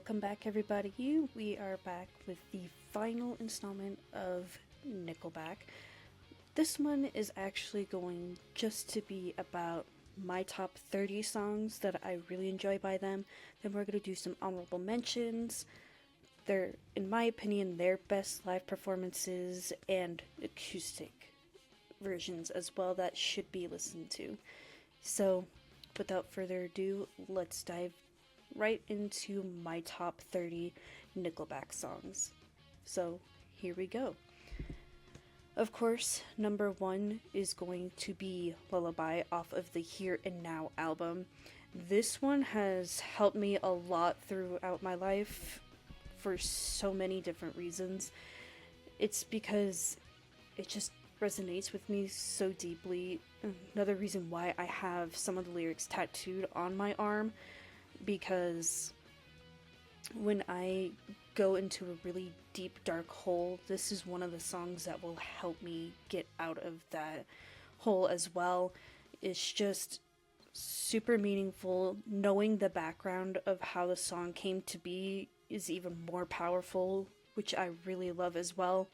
welcome back, everybody. We are back with the final installment of Nickelback. This one is actually going just to be about my top 30 songs that I really enjoy by them. Then we're going to do some honorable mentions, their, in my opinion, their best live performances, and acoustic versions as well that should be listened to. So, without further ado, let's dive right into my top 30 Nickelback songs. So, here we go. Of course, number one is going to be Lullaby off of the Here and Now album. This one has helped me a lot throughout my life for so many different reasons. It's because it just resonates with me so deeply. Another reason why I have some of the lyrics tattooed on my arm, because when I go into a really deep dark hole, this is one of the songs that will help me get out of that hole as well. It's just super meaningful. Knowing the background of how the song came to be is even more powerful, which I really love as well.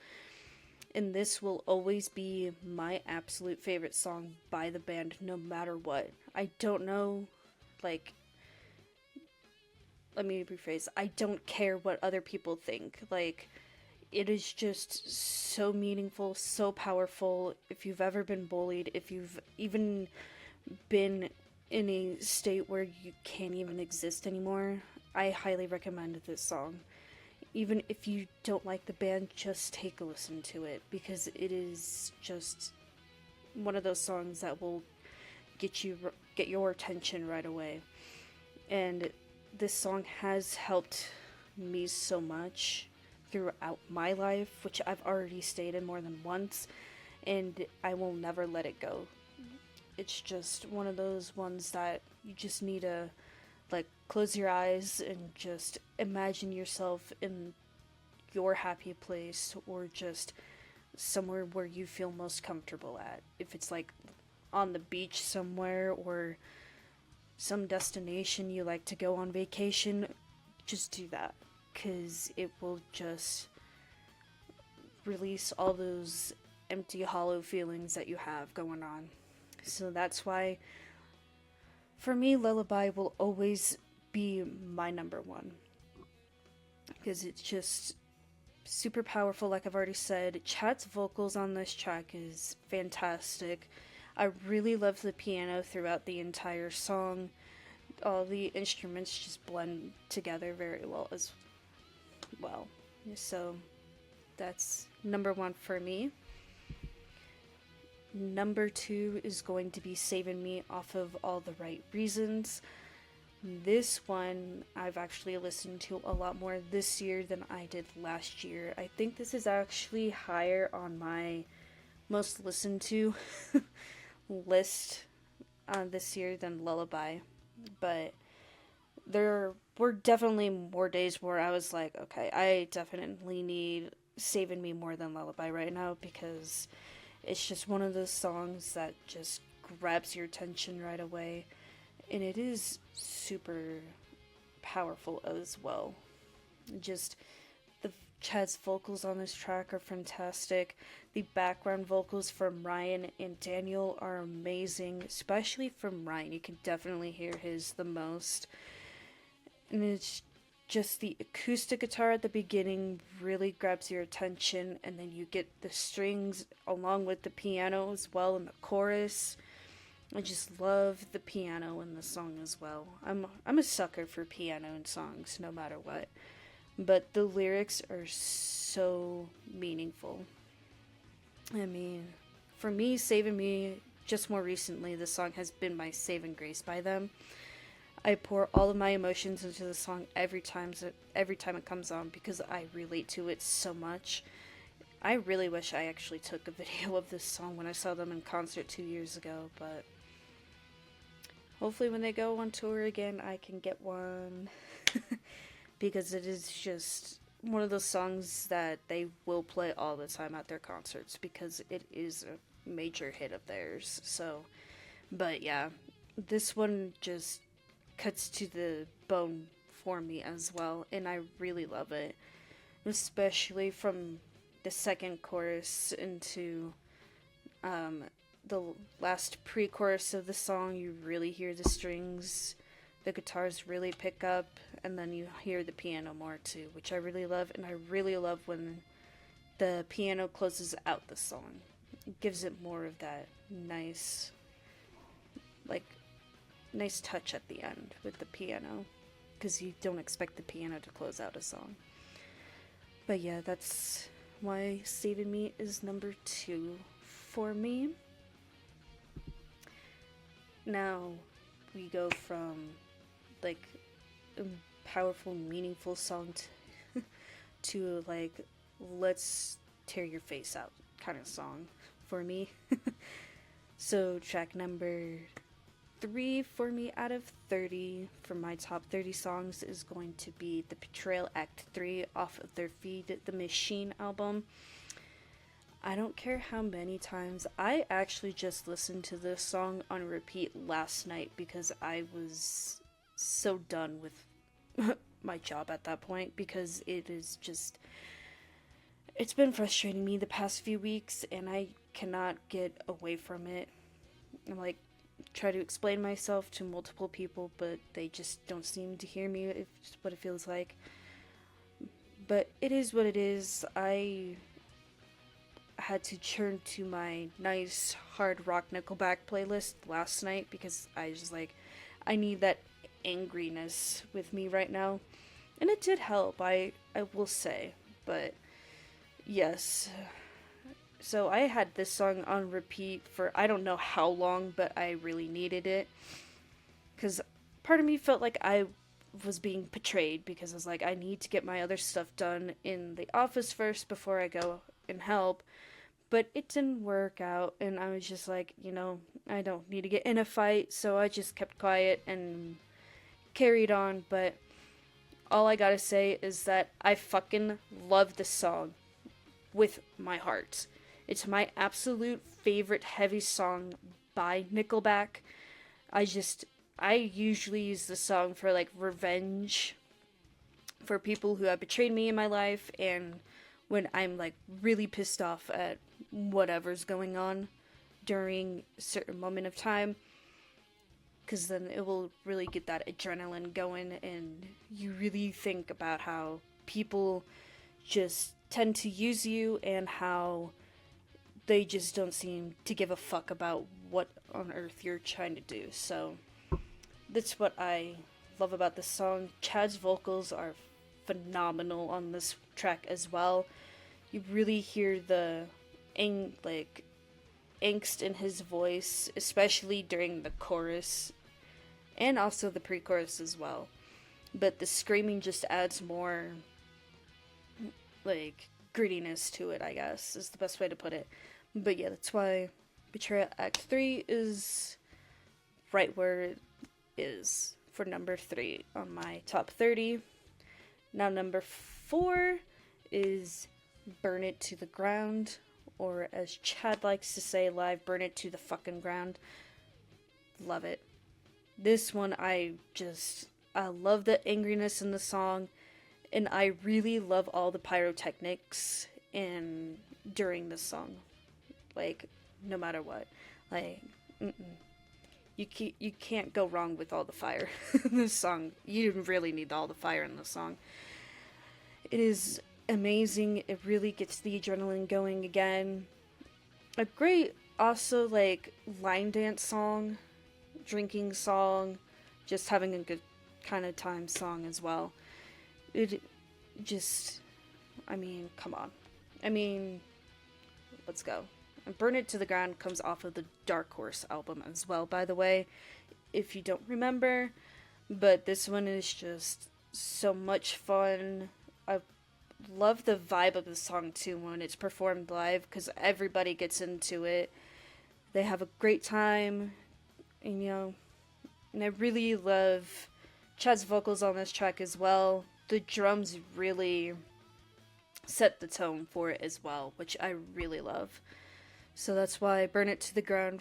And this will always be my absolute favorite song by the band, no matter what. I don't know, like, let me rephrase, I don't care what other people think. Like, it is just so meaningful, so powerful. If you've ever been bullied, if you've even been in a state where you can't even exist anymore, I highly recommend this song. Even if you don't like the band, just take a listen to it, because it is just one of those songs that will get your attention right away. And this song has helped me so much throughout my life, which I've already stated more than once, and I will never let it go. It's just one of those ones that you just need to, like, close your eyes and just imagine yourself in your happy place, or just somewhere where you feel most comfortable at. If it's like on the beach somewhere, or some destination you like to go on vacation, just do that, because it will just release all those empty, hollow feelings that you have going on. So that's why, for me, Lullaby will always be my number one, because it's just super powerful. Like I've already said, Chad's vocals on this track is fantastic. I really love the piano throughout the entire song. All the instruments just blend together very well as well. So that's number one for me. Number two is going to be Saving Me off of All the Right Reasons. This one I've actually listened to a lot more this year than I did last year. I think this is actually higher on my most listened to list this year than Lullaby. But there were definitely more days where I was like, okay, I definitely need Saving Me more than Lullaby right now, because it's just one of those songs that just grabs your attention right away. And it is super powerful as well. Just the Chad's vocals on this track are fantastic. The background vocals from Ryan and Daniel are amazing, especially from Ryan. You can definitely hear his the most. And it's just the acoustic guitar at the beginning really grabs your attention, and then you get the strings along with the piano as well in the chorus. I just love the piano in the song as well. I'm a sucker for piano in songs, no matter what. But the lyrics are so meaningful. I mean, for me, Saving Me, just more recently, the song has been my saving grace by them. I pour all of my emotions into the song every time it comes on, because I relate to it so much. I really wish I actually took a video of this song when I saw them in concert 2 years ago, but hopefully when they go on tour again, I can get one. Because it is just one of those songs that they will play all the time at their concerts, because it is a major hit of theirs. So, but yeah, this one just cuts to the bone for me as well, and I really love it, especially from the second chorus into um, the last pre-chorus of the song. You really hear the strings, the guitars really pick up, and then you hear the piano more too, which I really love. And I really love when the piano closes out the song. It gives it more of that nice, like, nice touch at the end with the piano, because you don't expect the piano to close out a song. But yeah, that's why Saving Me is number 2 for me. Now we go from like a powerful, meaningful song to like, let's tear your face out kind of song for me. So track number 3 for me out of 30 for my top 30 songs is going to be the Betrayal Act 3 off of their Feed the Machine album. I don't care how many times. I actually just listened to this song on repeat last night because I was so done with my job at that point, because it is just, it's been frustrating me the past few weeks and I cannot get away from it. I'm like, try to explain myself to multiple people, but they just don't seem to hear me. It's what it feels like. But it is what it is. I had to turn to my nice hard rock Nickelback playlist last night because I was just like, I need that angriness with me right now. And it did help, I will say. But yes. So I had this song on repeat for I don't know how long, but I really needed it. Because part of me felt like I was being betrayed, because I was like, I need to get my other stuff done in the office first before I go and help. But it didn't work out, and I was just like, I don't need to get in a fight, so I just kept quiet and carried on. But all I gotta say is that I fucking love this song with my heart. It's my absolute favorite heavy song by Nickelback. I usually use this song for like revenge for people who have betrayed me in my life, and when I'm like really pissed off at whatever's going on during a certain moment of time, because then it will really get that adrenaline going, and you really think about how people just tend to use you and how they just don't seem to give a fuck about what on earth you're trying to do. So that's what I love about this song. Chad's vocals are phenomenal on this track as well. You really hear the angst in his voice, especially during the chorus and also the pre-chorus as well. But the screaming just adds more like grittiness to it, I guess, is the best way to put it. But yeah, that's why Betrayal Act 3 is right where it is for number 3 on my top 30. Now number 4 is Burn It to the Ground, or as Chad likes to say live, burn it to the fucking ground. Love it. This one, I love the angriness in the song, and I really love all the pyrotechnics during this song. Like, no matter what. Like, you can't go wrong with all the fire in this song. You really need all the fire in this song. It is amazing. It really gets the adrenaline going again. A great, also, like, line dance song, drinking song, just having a good kind of time song as well. It just, come on. Let's go. And Burn It to the Ground comes off of the Dark Horse album as well, by the way, if you don't remember. But this one is just so much fun. I love the vibe of the song too when it's performed live, because everybody gets into it. They have a great time, and I really love Chad's vocals on this track as well. The drums really set the tone for it as well, which I really love. So that's why Burn It to the Ground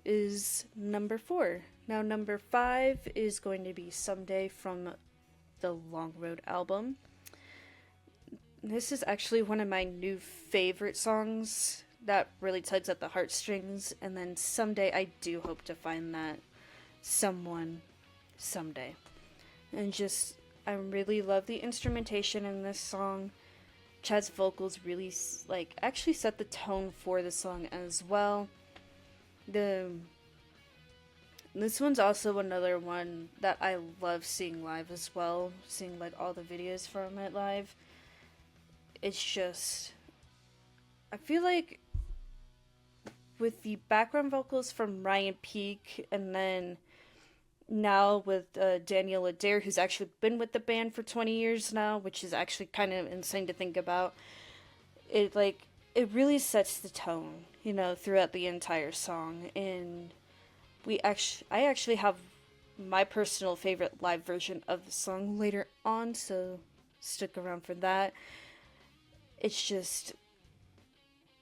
is number 4. Now number 5 is going to be Someday from the Long Road album. This is actually one of my new favorite songs that really tugs at the heartstrings, and then someday I do hope to find that someone someday. And just, I really love the instrumentation in this song. Chad's vocals really, like, actually set the tone for the song as well. This one's also another one that I love seeing live as well, seeing like all the videos from it live. It's just, I feel like with the background vocals from Ryan Peake, and then now with Daniel Adair, who's actually been with the band for 20 years now, which is actually kind of insane to think about. It really sets the tone, throughout the entire song. And I actually have my personal favorite live version of the song later on, so stick around for that. It's just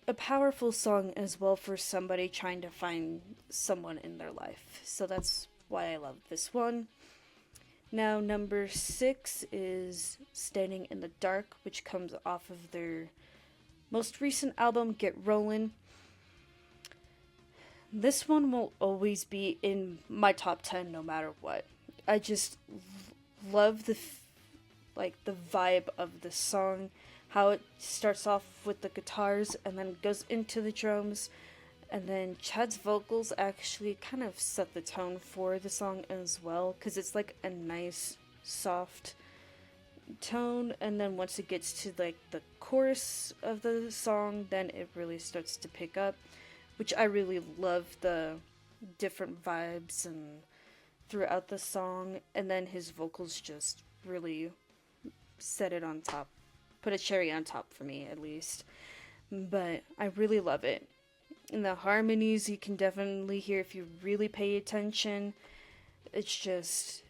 a powerful song as well for somebody trying to find someone in their life. So that's why I love this one. Now, number 6 is Standing in the Dark, which comes off of their most recent album, Get Rollin'. This one will always be in my top 10 no matter what. I just love the vibe of the song, how it starts off with the guitars and then goes into the drums, and then Chad's vocals actually kind of set the tone for the song as well, because it's like a nice soft tone, and then once it gets to like the chorus of the song, then it really starts to pick up, which I really love the different vibes and throughout the song, and then his vocals just really set it on top, put a cherry on top for me at least. But I really love it. And the harmonies you can definitely hear if you really pay attention. It's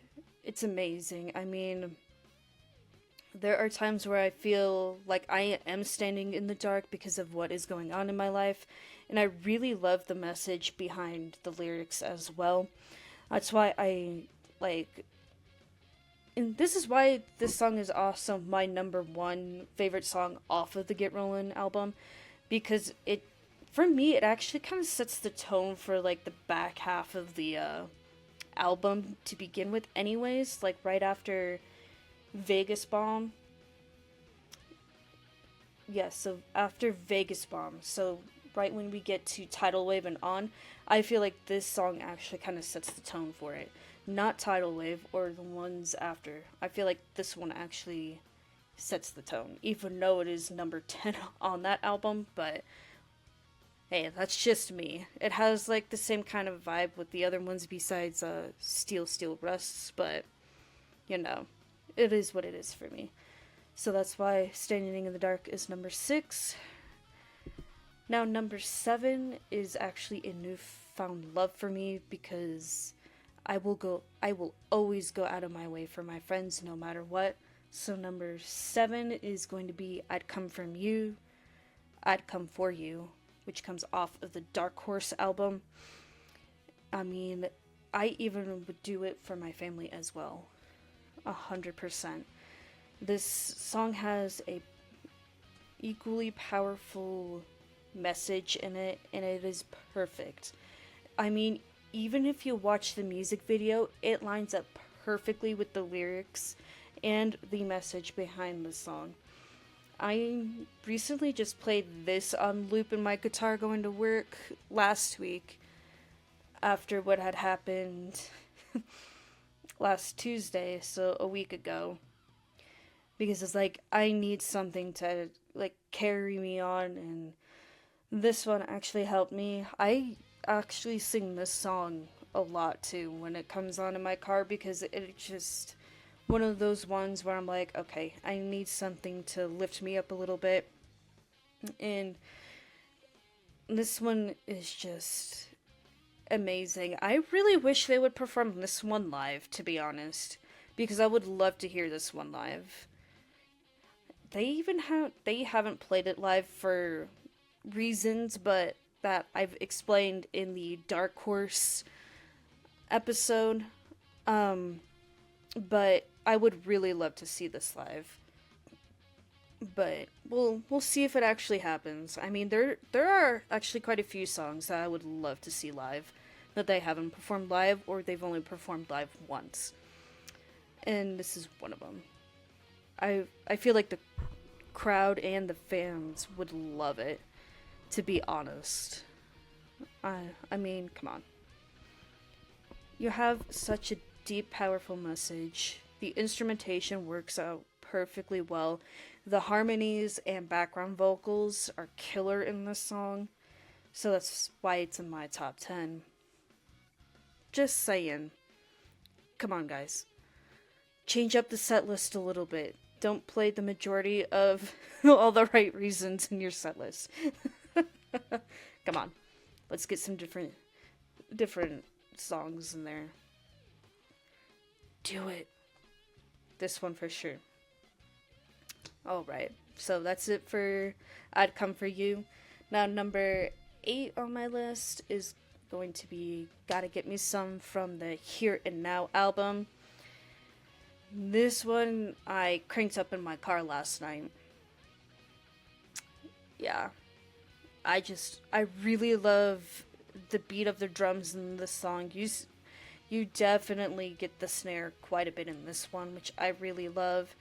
amazing. I mean, there are times where I feel like I am standing in the dark because of what is going on in my life, and I really love the message behind the lyrics as well. That's why and this is why this song is also my number 1 favorite song off of the Get Rollin' album, because for me, it actually kind of sets the tone for like the back half of the album to begin with anyways, like right after Vegas Bomb. Yeah, so after Vegas Bomb, so right when we get to Tidal Wave and on, I feel like this song actually kind of sets the tone for it. Not Tidal Wave or the ones after. I feel like this one actually sets the tone, even though it is number 10 on that album, but hey, that's just me. It has like the same kind of vibe with the other ones besides Steel Steel Rusts, but it is what it is for me. So that's why Standing in the Dark is number 6. Now, number 7 is actually a newfound love for me, because I will always go out of my way for my friends no matter what. So number 7 is going to be I'd Come For You, which comes off of the Dark Horse album. I mean, I even would do it for my family as well. 100%. This song has a equally powerful message in it, and it is perfect. I mean, even if you watch the music video, it lines up perfectly with the lyrics and the message behind the song. I recently just played this on loop in my guitar going to work last week after what had happened last Tuesday, so a week ago. Because it's like, I need something to like carry me on, and this one actually helped me. I actually sing this song a lot too when it comes on in my car, because it's just one of those ones where I'm like, okay, I need something to lift me up a little bit. And this one is just amazing. I really wish they would perform this one live, to be honest, because I would love to hear this one live. They haven't played it live for reasons, but that I've explained in the Dark Horse episode. but I would really love to see this live. But we'll see if it actually happens. I mean, there are actually quite a few songs that I would love to see live that they haven't performed live or they've only performed live once. And this is one of them. I feel like the crowd and the fans would love it, to be honest. I mean, come on. You have such a deep, powerful message. The instrumentation works out perfectly well. The harmonies and background vocals are killer in this song, so that's why it's in my top 10. Just saying. Come on, guys. Change up the set list a little bit. Don't play the majority of all the right reasons in your set list. Come on. Let's get some different songs in there. Do it. This one for sure. Alright, so that's it for I'd Come For You. Now, number 8 on my list is going to be Gotta Get Me Some from the Here and Now album. This one I cranked up in my car last night. Yeah, I really love the beat of the drums in this song. You definitely get the snare quite a bit in this one, which I really love.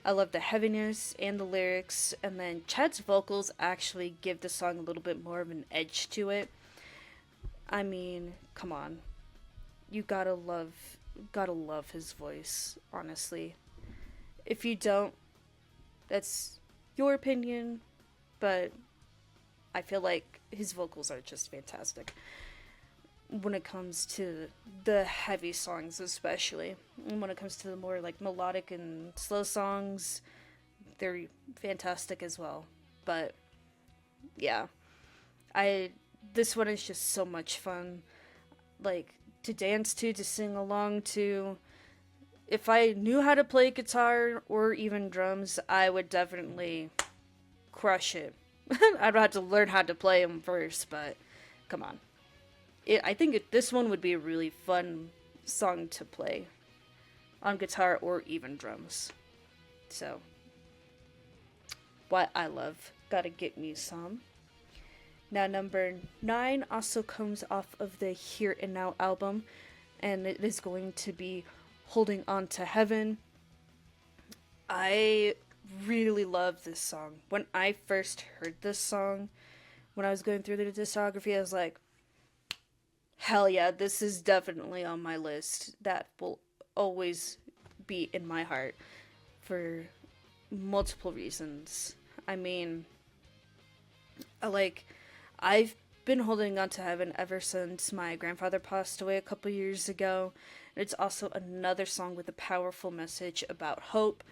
I love the heaviness and the lyrics, and then Chad's vocals actually give the song a little bit more of an edge to it. I mean, come on. You gotta love his voice, honestly. If you don't, that's your opinion, but I feel like his vocals are just fantastic when it comes to the heavy songs, especially. And when it comes to the more like melodic and slow songs, they're fantastic as well. But yeah, I this one is just so much fun, like to dance to sing along to. If I knew how to play guitar or even drums, I would definitely crush it. I'd have to learn how to play them first, but come on. I think this one would be a really fun song to play on guitar or even drums. So, what I love, Gotta Get Me Some. Now, number 9 also comes off of the Here and Now album, and it is going to be Holding On to Heaven. I really love this song. When I first heard this song, when I was going through the discography, I was like, hell yeah, this is definitely on my list. That will always be in my heart for multiple reasons. I mean, I've been holding on to heaven ever since my grandfather passed away a couple years ago. It's also another song with a powerful message about hope,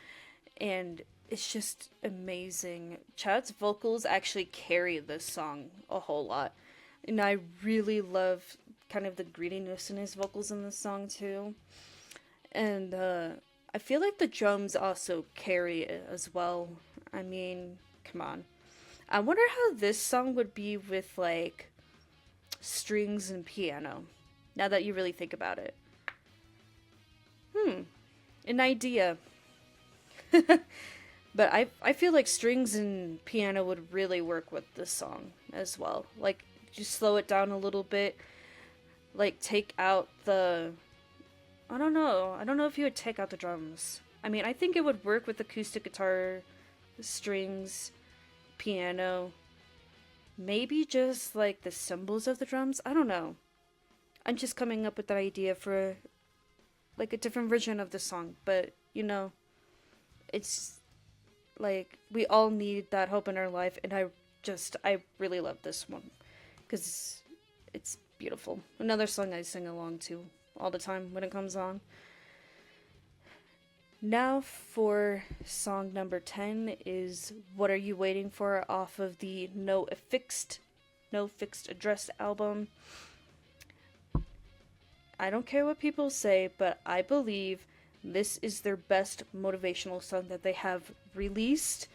and it's just amazing. Chad's vocals actually carry this song a whole lot, and I really love kind of the greediness in his vocals in this song too. And I feel like the drums also carry it as well. I mean, come on. I wonder how this song would be with like strings and piano. Now that you really think about it. An idea. But I feel like strings and piano would really work with this song as well. Like, just slow it down a little bit. Like, take out the... I don't know. I don't know if you would take out the drums. I mean, I think it would work with acoustic guitar, strings, piano. Maybe just, like, the cymbals of the drums? I don't know. I'm just coming up with that idea for, like, a different version of the song. But, you know, it's, like, we all need that hope in our life. And I really love this one. Because it's beautiful. Another song I sing along to all the time when it comes on. Now for song number 10 is What Are You Waiting For off of the No Fixed Address album. I don't care what people say, but I believe this is their best motivational song that they have released.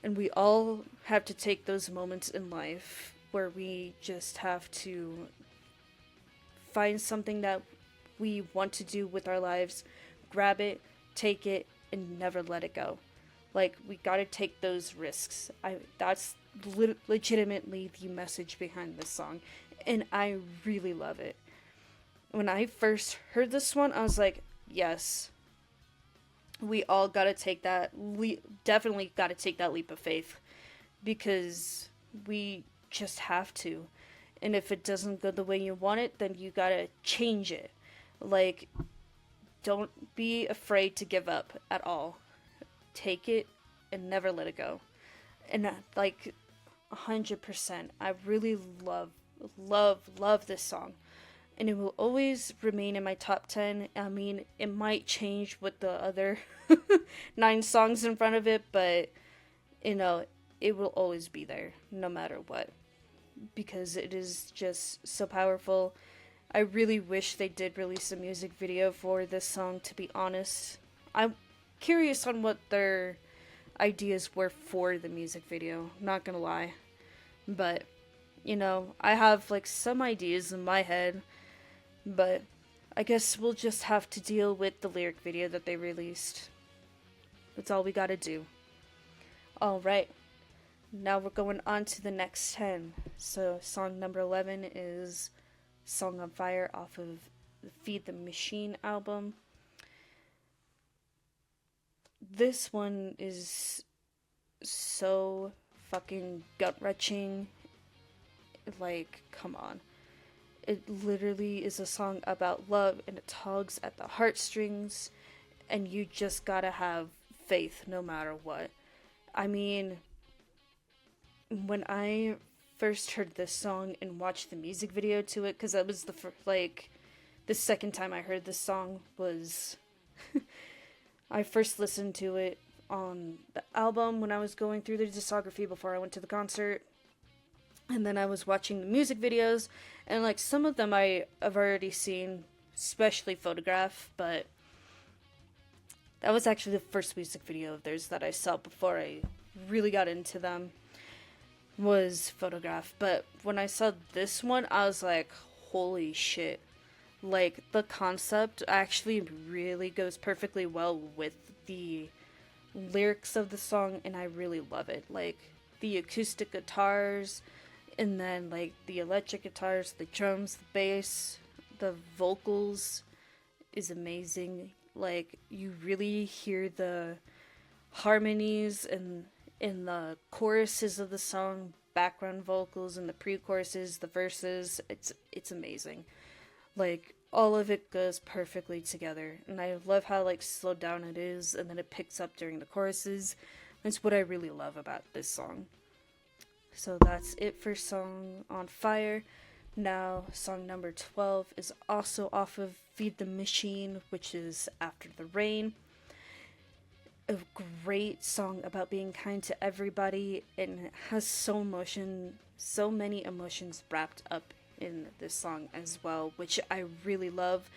And we all have to take those moments in life where we just have to find something that we want to do with our lives, grab it, take it, and never let it go. Like, we gotta take those risks. That's legitimately the message behind this song, and I really love it. When I first heard this one, I was like, yes, we all gotta take that definitely gotta take that leap of faith, because we just have to. And if it doesn't go the way you want it, then you gotta change it. Like, don't be afraid to give up at all. Take it and never let it go. And like 100%, I really love this song. And it will always remain in my top 10. I mean, it might change with the other 9 songs in front of it, but you know, it will always be there no matter what, because it is just so powerful. I really wish they did release a music video for this song, to be honest. I'm curious on what their ideas were for the music video, not gonna lie. But, you know, I have like some ideas in my head, but I guess we'll just have to deal with the lyric video that they released. That's all we gotta do. Alright, now we're going on to the next 10. So, song number 11 is Song on Fire off of the Feed the Machine album. This one is so fucking gut-wrenching. Like, come on. It literally is a song about love, and it tugs at the heartstrings, and you just gotta have faith no matter what. I mean, when I first heard this song and watched the music video to it, because that was the second time I heard this song was I first listened to it on the album when I was going through the discography before I went to the concert. And then I was watching the music videos, and like some of them I have already seen, especially Photograph, but that was actually the first music video of theirs that I saw before I really got into them, was Photograph. But when I saw this one, I was like, holy shit. Like, the concept actually really goes perfectly well with the lyrics of the song, and I really love it. Like, the acoustic guitars, and then like the electric guitars, the drums, the bass, the vocals is amazing. Like, you really hear the harmonies and in the choruses of the song, background vocals, and the pre-choruses, the verses. It's amazing. Like, all of it goes perfectly together, and I love how like slowed down it is, and then it picks up during the choruses. That's what I really love about this song. So that's it for Song on Fire. Now, song number 12 is also off of Feed the Machine, which is After the Rain. A great song about being kind to everybody, and it has so many emotions wrapped up in this song as well, which I really love.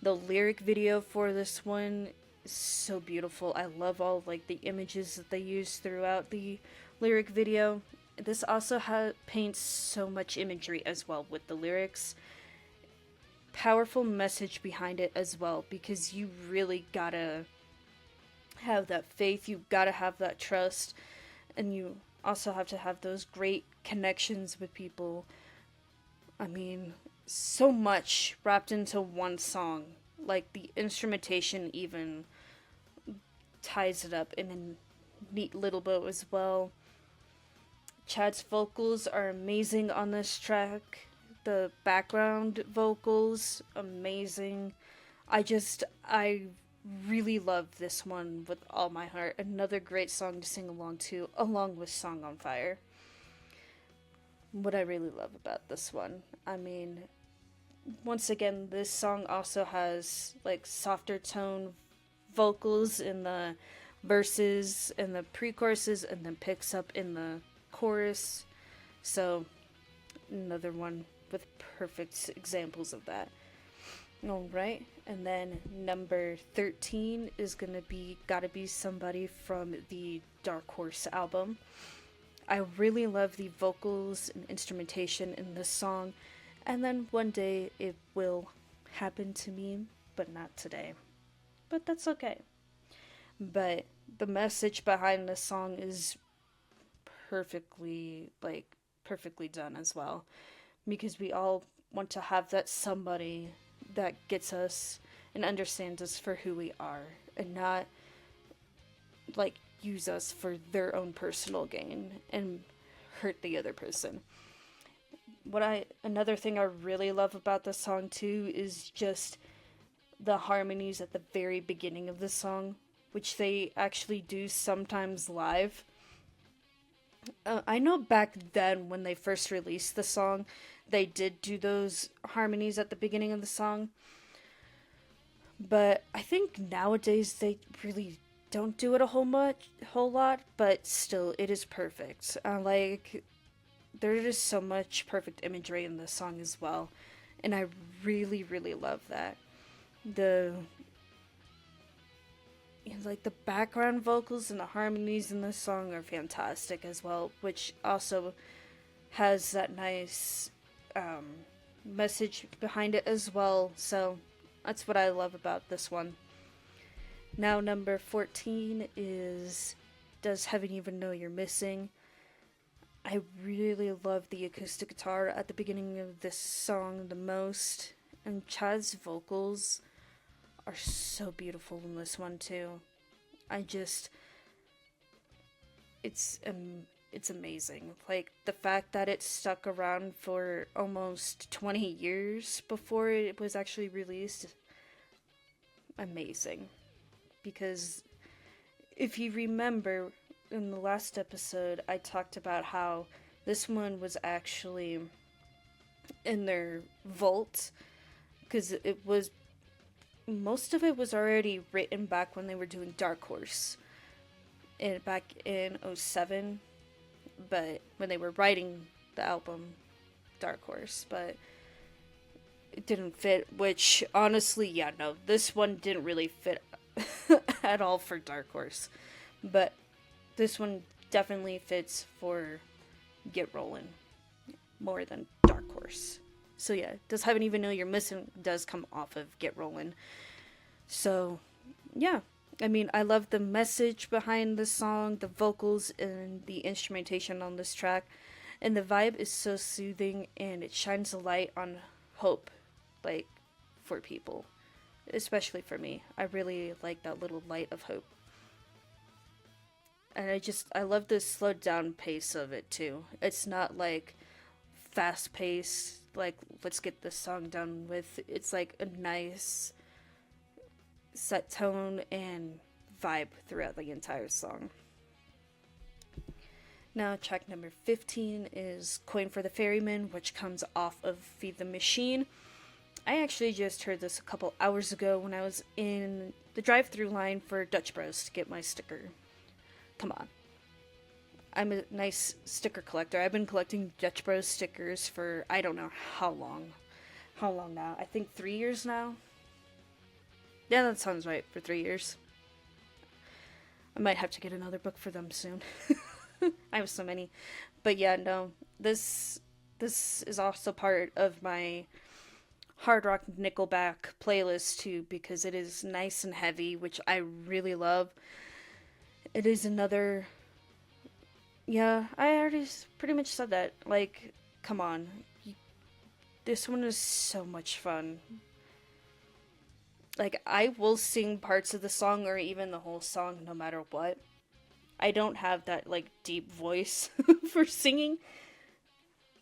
The lyric video for this one is so beautiful. I love all like the images that they use throughout the lyric video. This also paints so much imagery as well with the lyrics. Powerful message behind it as well, because you really gotta have that faith, you gotta have that trust, and you also have to have those great connections with people. I mean, so much wrapped into one song. Like, the instrumentation even ties it up in a neat little bow as well. Chad's vocals are amazing on this track. The background vocals, amazing. I really love this one with all my heart. Another great song to sing along to, along with Song on Fire. What I really love about this one, I mean, once again, this song also has like softer tone vocals in the verses and the pre-choruses, and then picks up in the chorus. So another one with perfect examples of that. Alright, and then number 13 is Gotta Be Somebody from the Dark Horse album. I really love the vocals and instrumentation in this song, and then one day it will happen to me, but not today. but that's okay. But the message behind this song is perfectly, like, perfectly done as well. Because we all want to have that somebody that gets us and understands us for who we are and not, like, use us for their own personal gain and hurt the other person. Another thing I really love about this song too is just the harmonies at the very beginning of the song, which they actually do sometimes live. I know back then when they first released the song, they did do those harmonies at the beginning of the song. But I think nowadays they really don't do it a whole lot. But still, it is perfect. Like there is so much perfect imagery in this song as well, and I really, really love that. The like the background vocals and the harmonies in this song are fantastic as well, which also has that nice message behind it as well. So that's what I love about this one. Now, number 14 is Does Heaven Even Know You're Missing? I really love the acoustic guitar at the beginning of this song the most, and Chad's vocals are so beautiful in this one too. I just it's amazing. Like the fact that it stuck around for almost 20 years before it was actually released, amazing. Because if you remember in the last episode I talked about how this one was actually in their vault because it was most of it was already written back when they were doing Dark Horse back in '07, but when they were writing the album Dark Horse, but it didn't fit, which honestly, yeah, no, this one didn't really fit at all for Dark Horse, but this one definitely fits for Get Rollin' more than Dark Horse. So yeah, Does Heaven Even Know You're Missing does come off of Get Rollin'. So yeah, I mean, I love the message behind the song, the vocals, and the instrumentation on this track. And the vibe is so soothing and it shines a light on hope, like, for people. Especially for me. I really like that little light of hope. And I love the slowed down pace of it too. It's not like fast pace, like, let's get this song done with. It's like a nice set tone and vibe throughout the entire song. Now, track number 15 is Coin for the Ferryman, which comes off of Feed the Machine. I actually just heard this a couple hours ago when I was in the drive-thru line for Dutch Bros to get my sticker. Come on. I'm a nice sticker collector. I've been collecting Dutch Bros stickers for I don't know how long. How long now? I think 3 years now? Yeah, that sounds right, for 3 years. I might have to get another book for them soon. I have so many. But yeah, no. This is also part of my hard rock Nickelback playlist too, because it is nice and heavy, which I really love. It is another... Yeah, I already pretty much said that. Like, come on. This one is so much fun. Like, I will sing parts of the song or even the whole song no matter what. I don't have that, like, deep voice for singing.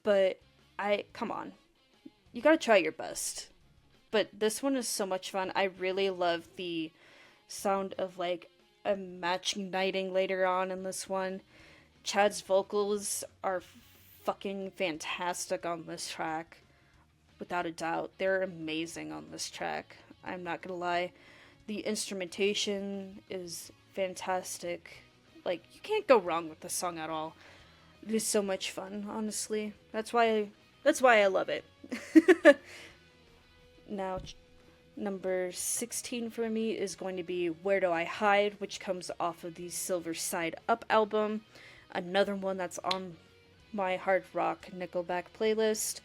But come on. You gotta try your best. But this one is so much fun. I really love the sound of, like, a match igniting later on in this one. Chad's vocals are fucking fantastic on this track. Without a doubt. They're amazing on this track. I'm not gonna lie. The instrumentation is fantastic. Like, you can't go wrong with this song at all. It is so much fun, honestly. That's why I love it. Now, number 16 for me is going to be Where Do I Hide, which comes off of the Silver Side Up album. Another one that's on my hard rock Nickelback playlist.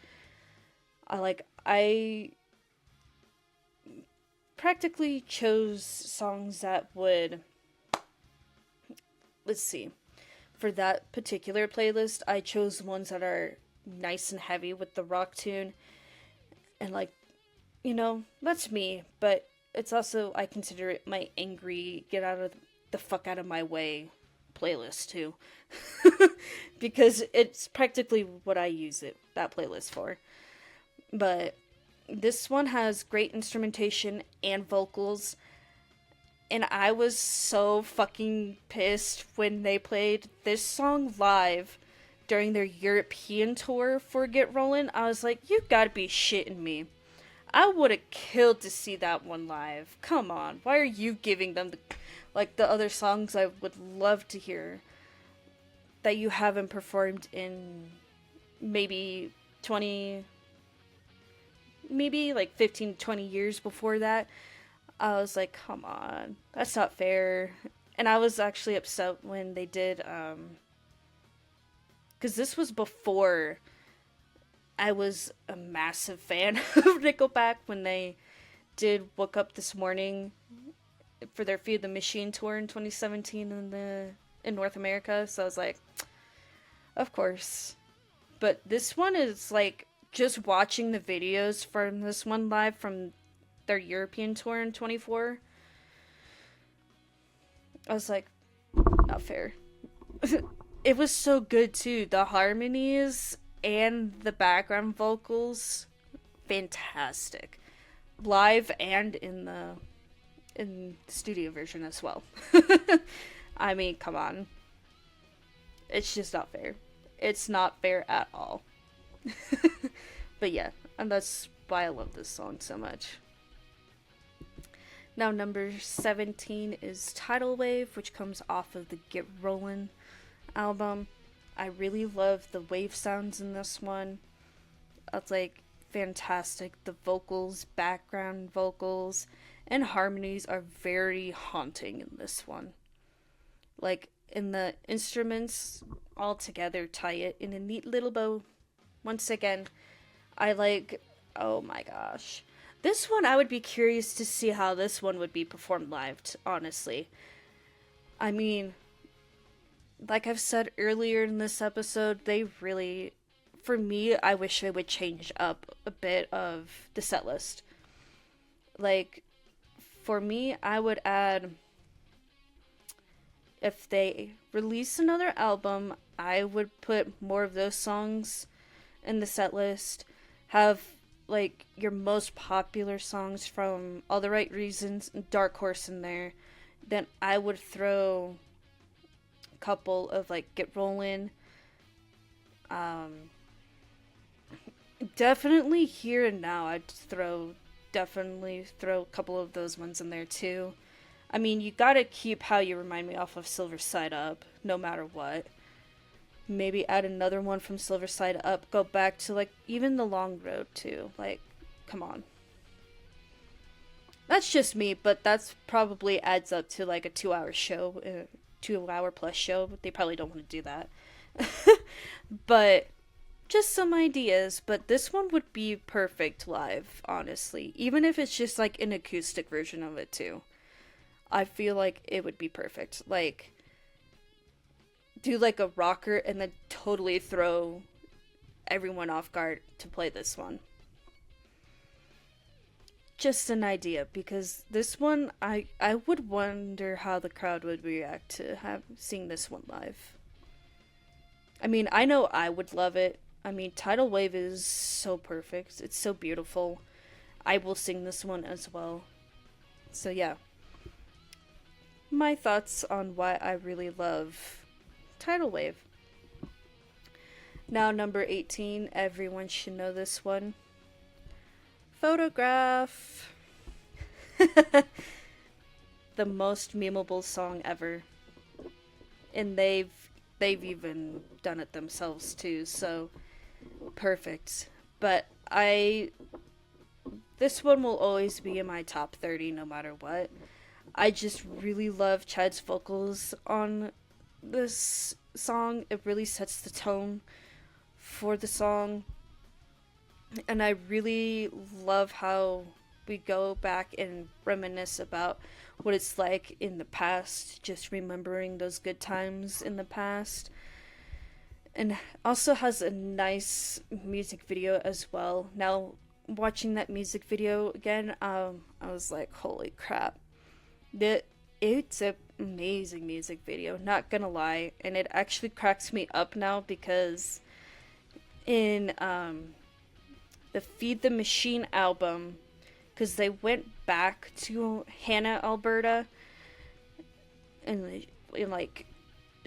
practically chose songs that would, let's see, for that particular playlist, I chose ones that are nice and heavy with the rock tune. And, like, that's me. But it's also, I consider it my angry, get out of the fuck out of my way playlist, too. Because it's practically what I use that playlist for. But this one has great instrumentation and vocals. And I was so fucking pissed when they played this song live during their European tour for Get Rollin'. I was like, you gotta be shitting me. I would have killed to see that one live. Come on. Why are you giving them the other songs I would love to hear that you haven't performed in maybe 20, maybe like 15, 20 years before that? I was like, come on. That's not fair. And I was actually upset when they did, because this was before I was a massive fan of Nickelback when they did Woke Up This Morning for their Feed the Machine tour in 2017 in North America. So I was like, of course. But this one is like, just watching the videos from this one live from their European tour in 24, I was like, not fair. It was so good too. The harmonies and the background vocals, fantastic. Live and in the studio version as well. I mean, come on. It's just not fair. It's not fair at all. But yeah, and that's why I love this song so much. Now, number 17 is Tidal Wave, which comes off of the Get Rollin' album. I really love the wave sounds in this one. It's like fantastic. The vocals, background vocals, and harmonies are very haunting in this one. Like, in the instruments all together tie it in a neat little bow. Once again, I like, oh my gosh. This one, I would be curious to see how this one would be performed live, honestly. I mean, like I've said earlier in this episode, they really, for me, I wish they would change up a bit of the set list. Like, for me, I would add, if they release another album, I would put more of those songs in the set list. Have like your most popular songs from All the Right Reasons and Dark Horse in there. Then I would throw a couple of like Get Rollin'. Definitely Here and Now. I'd definitely throw a couple of those ones in there too. I mean, you gotta keep How You Remind Me off of Silver Side Up, no matter what. Maybe add another one from Silver Side Up. Go back to, like, even The Long Road, too. Like, come on. That's just me, but that's probably adds up to, like, a 2-hour show. 2-hour plus show. They probably don't want to do that. But, just some ideas. But this one would be perfect live, honestly. Even if it's just, like, an acoustic version of it, too. I feel like it would be perfect. Like, do like a rocker and then totally throw everyone off guard to play this one. Just an idea, because this one, I would wonder how the crowd would react to seeing this one live. I mean, I know I would love it. I mean, Tidal Wave is so perfect. It's so beautiful. I will sing this one as well. So yeah. My thoughts on why I really love Tidal Wave. Now, number 18, everyone should know this one. Photograph. The most memeable song ever. And they've even done it themselves too, so perfect. But this one will always be in my top 30 no matter what. I just really love Chad's vocals on this song. It really sets the tone for the song, and I really love how we go back and reminisce about what it's like in the past, just remembering those good times in the past. And also has a nice music video as well. Now, watching that music video again, I was like, holy crap. It's an amazing music video, not gonna lie. And it actually cracks me up now because in the Feed the Machine album, because they went back to Hannah, Alberta, and like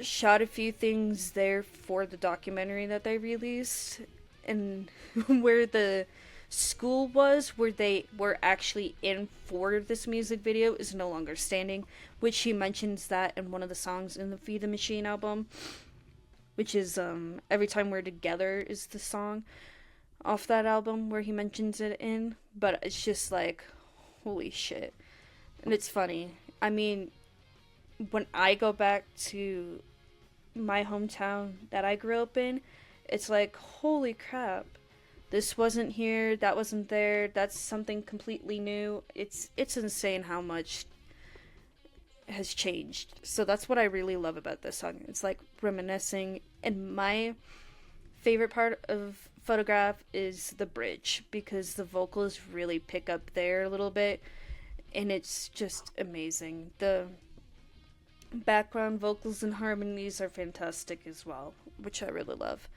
shot a few things there for the documentary that they released, and where the school was, where they were actually in for this music video, is no longer standing, which he mentions that in one of the songs in the Feed the Machine album, which is Every Time We're Together is the song off that album where he mentions it in. But it's just like, holy shit. And it's funny. I mean, when I go back to my hometown that I grew up in, it's like, holy crap. This wasn't here, that wasn't there, that's something completely new. It's insane how much has changed. So that's what I really love about this song. It's like reminiscing. And my favorite part of Photograph is the bridge, because the vocals really pick up there a little bit, and it's just amazing. The background vocals and harmonies are fantastic as well, which I really love.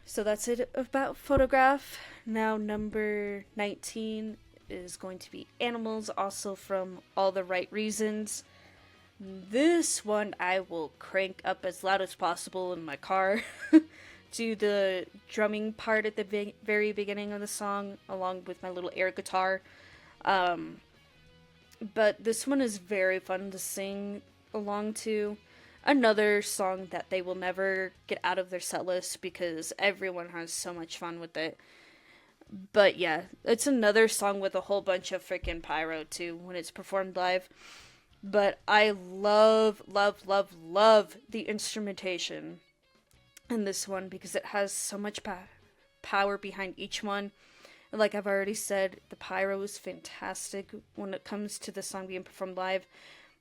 So that's it about Photograph. Now number 19 is going to be Animals, also from All the Right Reasons. This one I will crank up as loud as possible in my car to the drumming part at the very beginning of the song, along with my little air guitar. But this one is very fun to sing along to. Another song that they will never get out of their set list because everyone has so much fun with it. But yeah, it's another song with a whole bunch of freaking pyro too when it's performed live. But I love, love, love, love the instrumentation in this one because it has so much power behind each one. And like I've already said, the pyro is fantastic when it comes to the song being performed live.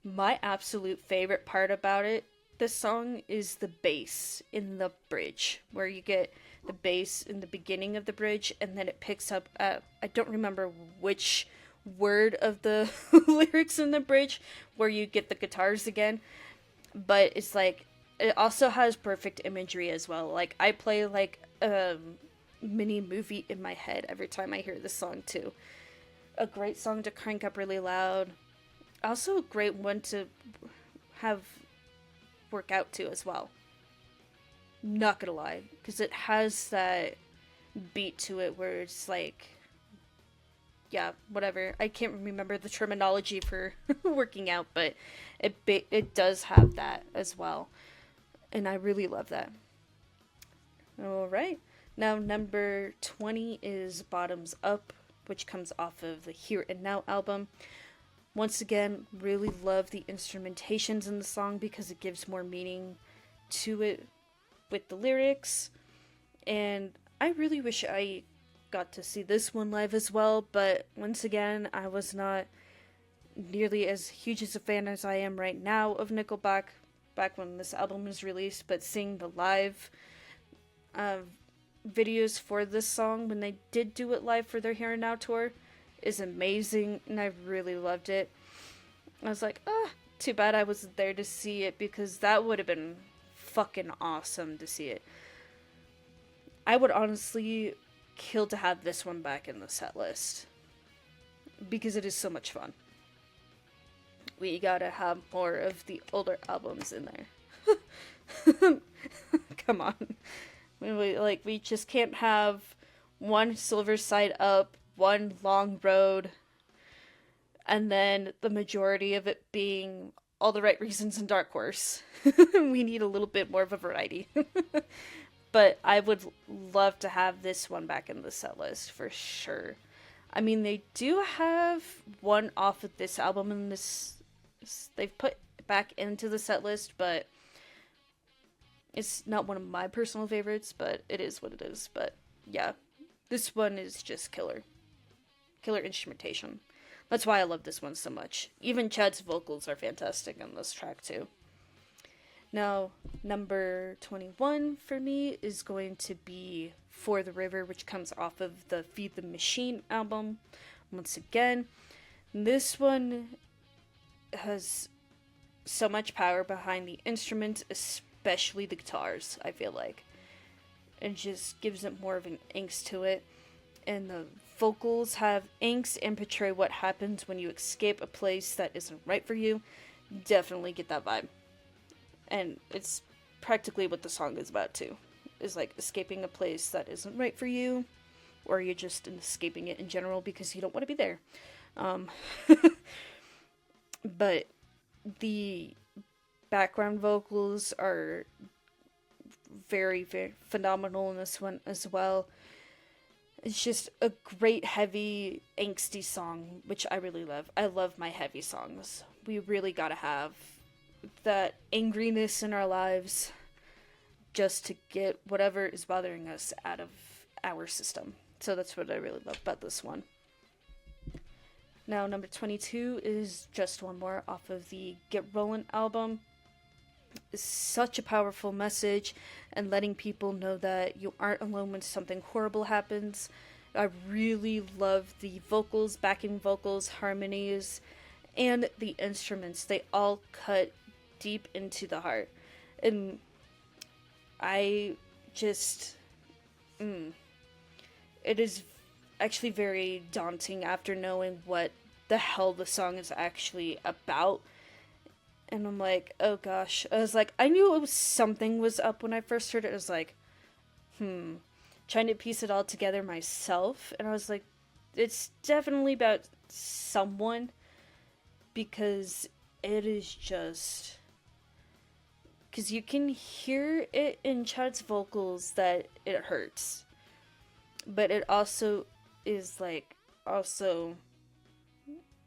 My absolute favorite part about it, this song, is the bass in the bridge, where you get the bass in the beginning of the bridge and then it picks up at, I don't remember which word of the lyrics in the bridge where you get the guitars again, but it's like, it also has perfect imagery as well. Like, I play like a mini movie in my head every time I hear this song too. A great song to crank up really loud. Also a great one to have work out to as well. Not gonna lie, because it has that beat to it where it's like, yeah, whatever. I can't remember the terminology for working out, but it does have that as well. And I really love that. Alright. Now, number 20 is Bottoms Up, which comes off of the Here and Now album. Once again, really love the instrumentations in the song because it gives more meaning to it with the lyrics. And I really wish I got to see this one live as well, but once again, I was not nearly as huge as a fan as I am right now of Nickelback back when this album was released, but seeing the live videos for this song when they did do it live for their Here and Now tour is amazing, and I really loved it. I was like, too bad I wasn't there to see it, because that would have been fucking awesome to see it. I would honestly kill to have this one back in the set list, because it is so much fun. We gotta have more of the older albums in there. Come on. We just can't have one Silver Side Up, one Long Road, and then the majority of it being All the Right Reasons and Dark Horse. We need a little bit more of a variety. But I would love to have this one back in the set list for sure. I mean, they do have one off of this album in this. They've put back into the set list, but it's not one of my personal favorites, but it is what it is. But yeah, this one is just killer. Killer instrumentation. That's why I love this one so much. Even Chad's vocals are fantastic on this track too. Now, number 21 for me is going to be For the River, which comes off of the Feed the Machine album. Once again, this one has so much power behind the instruments, especially the guitars, I feel like. It just gives it more of an angst to it. And the vocals have angst and portray what happens when you escape a place that isn't right for you. Definitely get that vibe. And it's practically what the song is about too. Is like escaping a place that isn't right for you, or you're just escaping it in general because you don't want to be there. But the background vocals are very, very phenomenal in this one as well. It's just a great, heavy, angsty song, which I really love. I love my heavy songs. We really gotta have that angriness in our lives just to get whatever is bothering us out of our system. So that's what I really love about this one. Now, number 22 is Just One More off of the Get Rollin' album. It's such a powerful message, and letting people know that you aren't alone when something horrible happens. I really love the vocals, backing vocals, harmonies, and the instruments. They all cut deep into the heart. And I just... it is actually very daunting after knowing what the hell the song is actually about. And I'm like, oh gosh. I was like, I knew it was something was up when I first heard it. I was like, trying to piece it all together myself. And I was like, it's definitely about someone, because it is just... because you can hear it in Chad's vocals that it hurts. But it also is like, also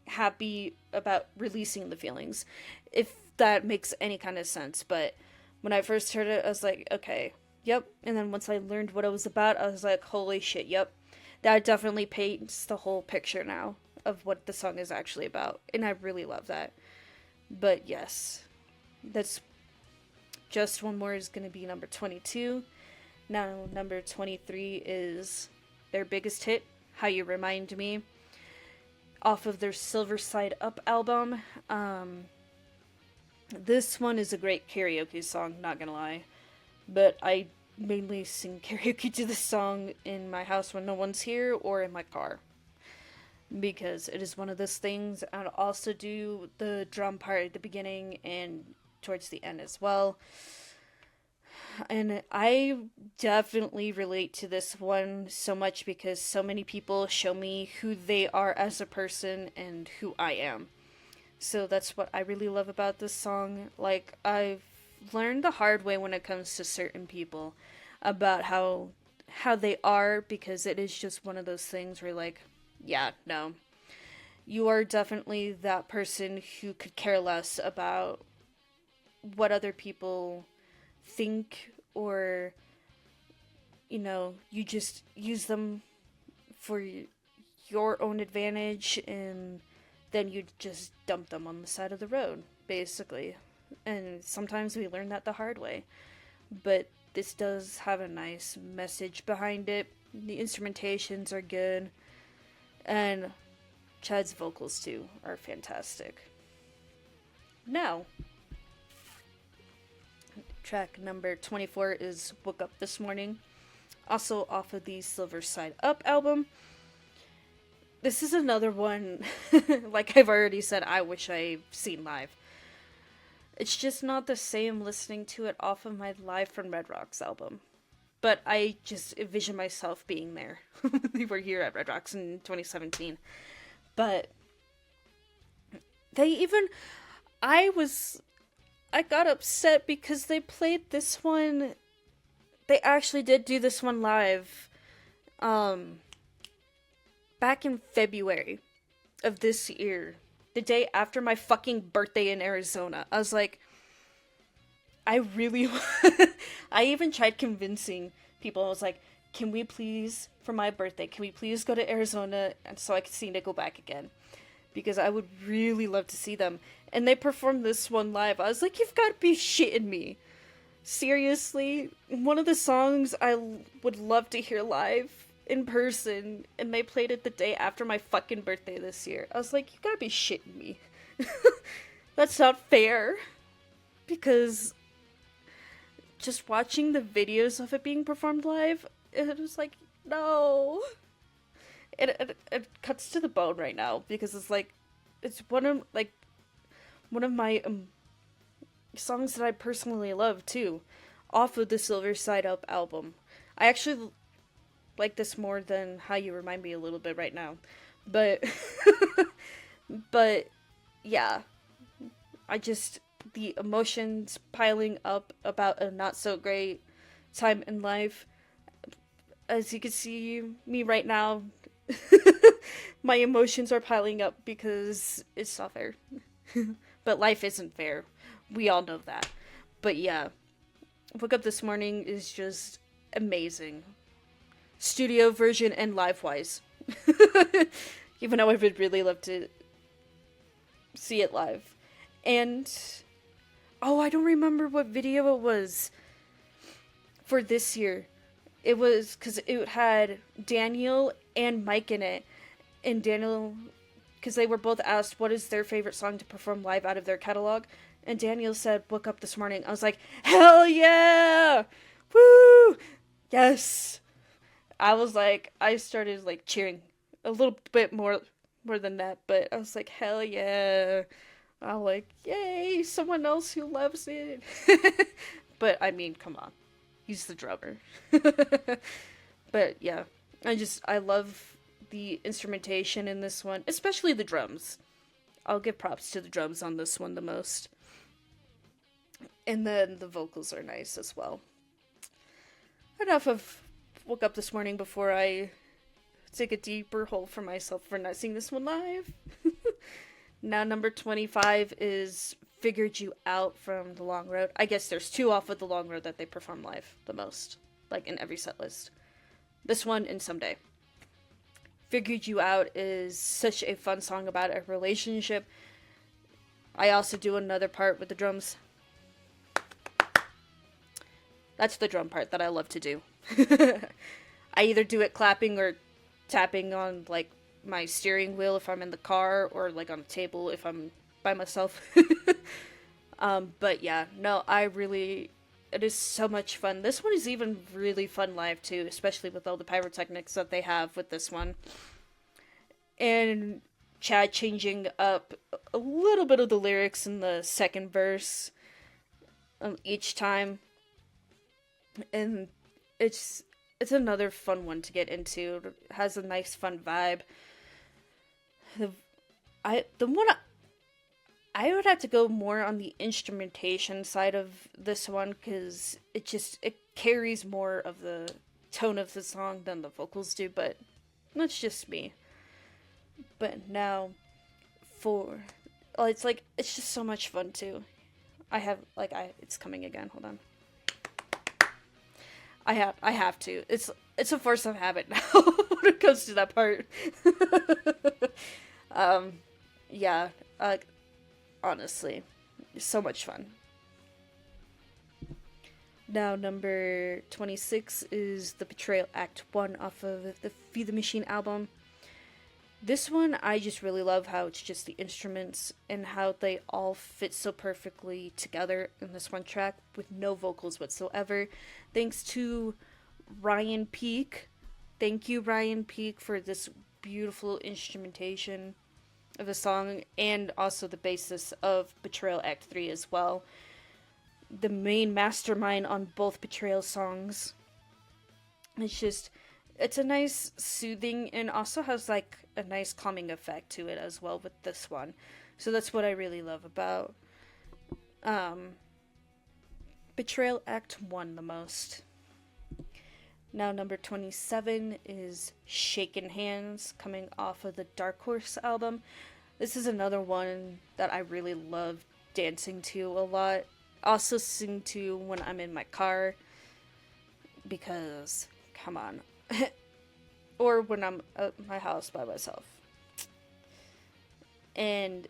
happy about releasing the feelings, if that makes any kind of sense. But when I first heard it, I was like, okay, yep. And then once I learned what it was about, I was like, holy shit, yep. That definitely paints the whole picture now of what the song is actually about. And I really love that. But yes, that's Just One More is going to be number 22. Now, number 23 is their biggest hit, How You Remind Me, off of their Silver Side Up album. This one is a great karaoke song, not gonna lie. But I mainly sing karaoke to this song in my house when no one's here, or in my car. Because it is one of those things. I'd also do the drum part at the beginning and towards the end as well. And I definitely relate to this one so much because so many people show me who they are as a person and who I am. So that's what I really love about this song. Like, I've learned the hard way when it comes to certain people about how they are, because it is just one of those things where, like, yeah, no. You are definitely that person who could care less about what other people think, or, you know, you just use them for your own advantage, and then you just dump them on the side of the road, basically. And sometimes we learn that the hard way. But this does have a nice message behind it. The instrumentations are good, and Chad's vocals too are fantastic. Now, track number 24 is Woke Up This Morning, also off of the Silver Side Up album. This is another one, like I've already said, I wish I've seen live. It's just not the same listening to it off of my Live from Red Rocks album. But I just envision myself being there. We were here at Red Rocks in 2017. But they even... I got upset because they played this one... They actually did do this one live. Back in February of this year. The day after my fucking birthday in Arizona. I was like... I really... I even tried convincing people. I was like, can we please, for my birthday, can we please go to Arizona and so I can see Nickelback again? Because I would really love to see them. And they performed this one live. I was like, you've got to be shitting me. Seriously, one of the songs I would love to hear live in person, and they played it the day after my fucking birthday this year. I was like, you gotta be shitting me. That's not fair. Because just watching the videos of it being performed live, it was like, no. It cuts to the bone right now, because it's like, it's one of my songs that I personally love too, off of the Silver Side Up album. I actually like this more than How You Remind Me a little bit right now, but but yeah, I just, the emotions piling up about a not so great time in life. As you can see me right now, my emotions are piling up because it's not fair. But life isn't fair. We all know that. But yeah, Woke Up This Morning is just amazing. Studio version and live wise. Even though I would really love to see it live. And oh, I don't remember what video it was for this year. It was because it had Daniel and Mike in it. And Daniel, because they were both asked what is their favorite song to perform live out of their catalog. And Daniel said, Woke Up This Morning. I was like, hell yeah! Woo! Yes! I was like, I started like cheering a little bit more than that, but I was like, hell yeah! I'm like, yay! Someone else who loves it. But I mean, come on, he's the drummer. But yeah, I love the instrumentation in this one, especially the drums. I'll give props to the drums on this one the most. And then the vocals are nice as well. Enough of Woke Up This Morning before I take a deeper hole for myself for not seeing this one live. Now number 25 is Figured You Out from The Long Road. I guess there's two off of The Long Road that they perform live the most, like in every set list. This one and Someday. Figured You Out is such a fun song about a relationship. I also do another part with the drums. That's the drum part that I love to do. I either do it clapping or tapping on like my steering wheel if I'm in the car, or like on a table if I'm by myself. But yeah, no, it is so much fun. This one is even really fun live too, especially with all the pyrotechnics that they have with this one. And Chad changing up a little bit of the lyrics in the second verse each time. And it's another fun one to get into. It has a nice fun vibe. I would have to go more on the instrumentation side of this one, because it carries more of the tone of the song than the vocals do, but that's just me. But now it's just so much fun too. It's coming again. Hold on. I have to. It's a force of habit now when it comes to that part. Yeah. Honestly, so much fun. Now number 26 is the Betrayal Act 1 off of the Feed the Machine album. This one, I just really love how it's just the instruments and how they all fit so perfectly together in this one track with no vocals whatsoever. Thanks to Ryan Peake. Thank you, Ryan Peake, for this beautiful instrumentation of the song, and also the basis of Betrayal Act 3 as well. The main mastermind on both Betrayal songs. It's a nice soothing, and also has like a nice calming effect to it as well with this one. So that's what I really love about Betrayal Act 1 the most. Now number 27 is Shaken Hands, coming off of the Dark Horse album. This is another one that I really love dancing to a lot. Also sing to when I'm in my car, because come on. Or when I'm at my house by myself. And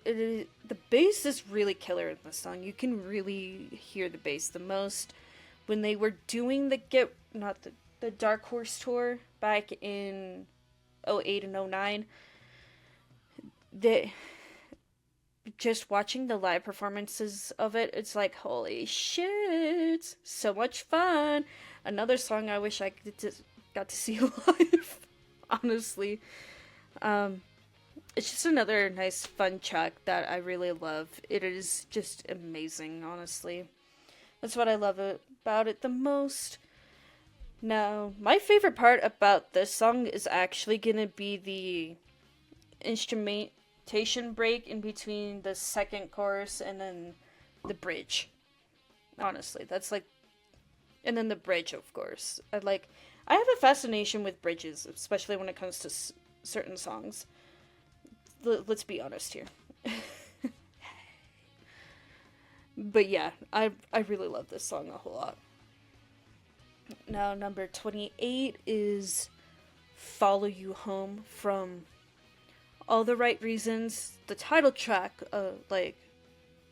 the bass is really killer in this song. You can really hear the bass the most. When they were doing the Dark Horse tour back in 08 and 09, just watching the live performances of it, it's like, holy shit, so much fun. Another song I wish I got to see live, honestly. It's just another nice fun track that I really love. It is just amazing, honestly. That's what I love about it the most. Now, my favorite part about this song is actually gonna be the instrumentation break in between the second chorus and then the bridge. Honestly, that's like, and then the bridge, of course. I have a fascination with bridges, especially when it comes to certain songs. Let's be honest here. But yeah, I really love this song a whole lot. Now, number 28 is Follow You Home from All the Right Reasons. The title track, not the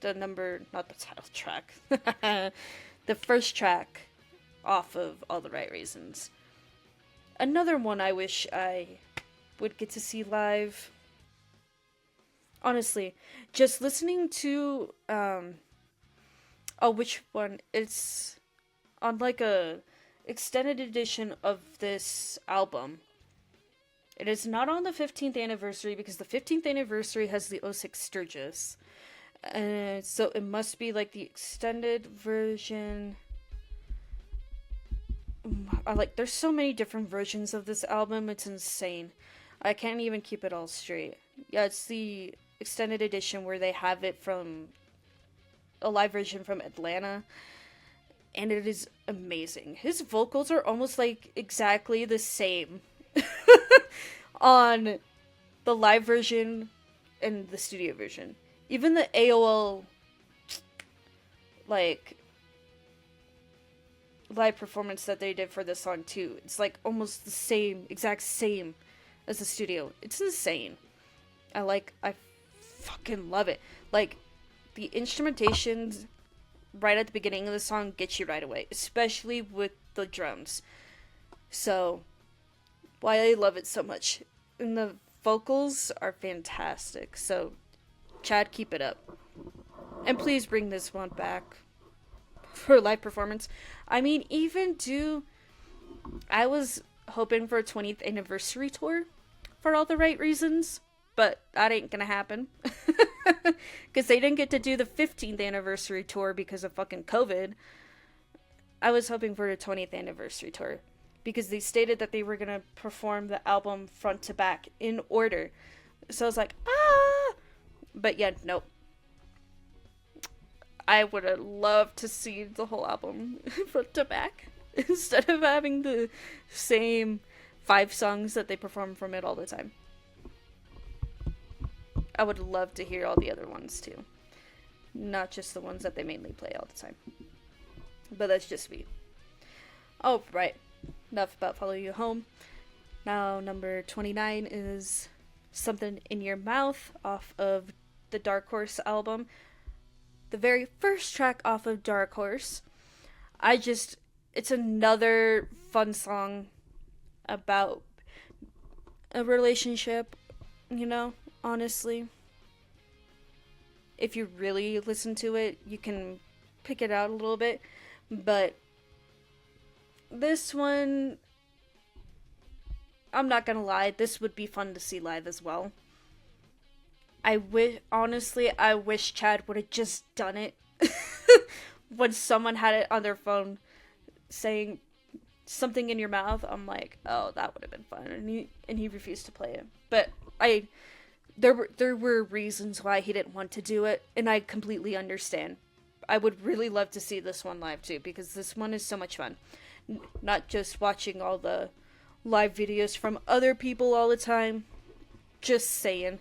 title track. The first track off of All the Right Reasons. Another one I wish I would get to see live. Honestly, just listening to, which one? It's on like a extended edition of this album. It is not on the 15th anniversary because the 15th anniversary has the '06 Sturgis. So it must be like the extended version. There's so many different versions of this album, it's insane. I can't even keep it all straight. Yeah, it's the extended edition where they have it from a live version from Atlanta, and it is amazing. His vocals are almost like exactly the same on the live version and the studio version. Even the AOL live performance that they did for this song too, it's like almost the same, exact same as the studio. It's insane. I fucking love it. Like, the instrumentation right at the beginning of the song gets you right away, especially with the drums. So, why I love it so much. And the vocals are fantastic. So, Chad, keep it up. And please bring this one back for a live performance. I mean, I was hoping for a 20th anniversary tour for All the Right Reasons, but that ain't gonna happen. Because they didn't get to do the 15th anniversary tour because of fucking COVID. I was hoping for a 20th anniversary tour because they stated that they were gonna perform the album front to back in order. So I was like, but yeah, nope. I would have loved to see the whole album front to back instead of having the same 5 songs that they perform from it all the time. I would love to hear all the other ones too. Not just the ones that they mainly play all the time. But that's just me. Oh, right. Enough about Follow You Home. Now, number 29 is Something in Your Mouth off of the Dark Horse album. The very first track off of Dark Horse. It's another fun song about a relationship, honestly. If you really listen to it, you can pick it out a little bit. But this one, I'm not gonna lie, this would be fun to see live as well. I wish Chad would have just done it when someone had it on their phone saying Something in Your Mouth. I'm like, oh, that would have been fun, and he refused to play it. But there were reasons why he didn't want to do it, and I completely understand. I would really love to see this one live too, because this one is so much fun. Not just watching all the live videos from other people all the time. Just saying.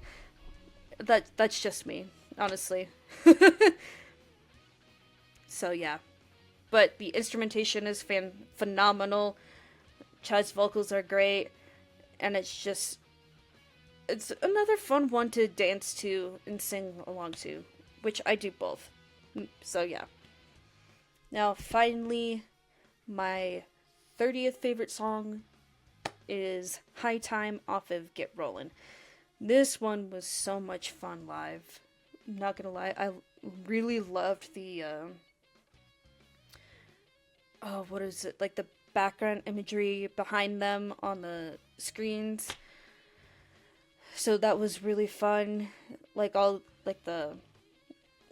That's just me, honestly. So yeah. but the instrumentation is phenomenal. Chad's vocals are great, and it's another fun one to dance to and sing along to, which I do both. So yeah. Now finally, my 30th favorite song is High Time off of Get Rollin'. This one was so much fun live. Not gonna lie, I really loved the oh, what is it? Like the background imagery behind them on the screens. So that was really fun. Like all like the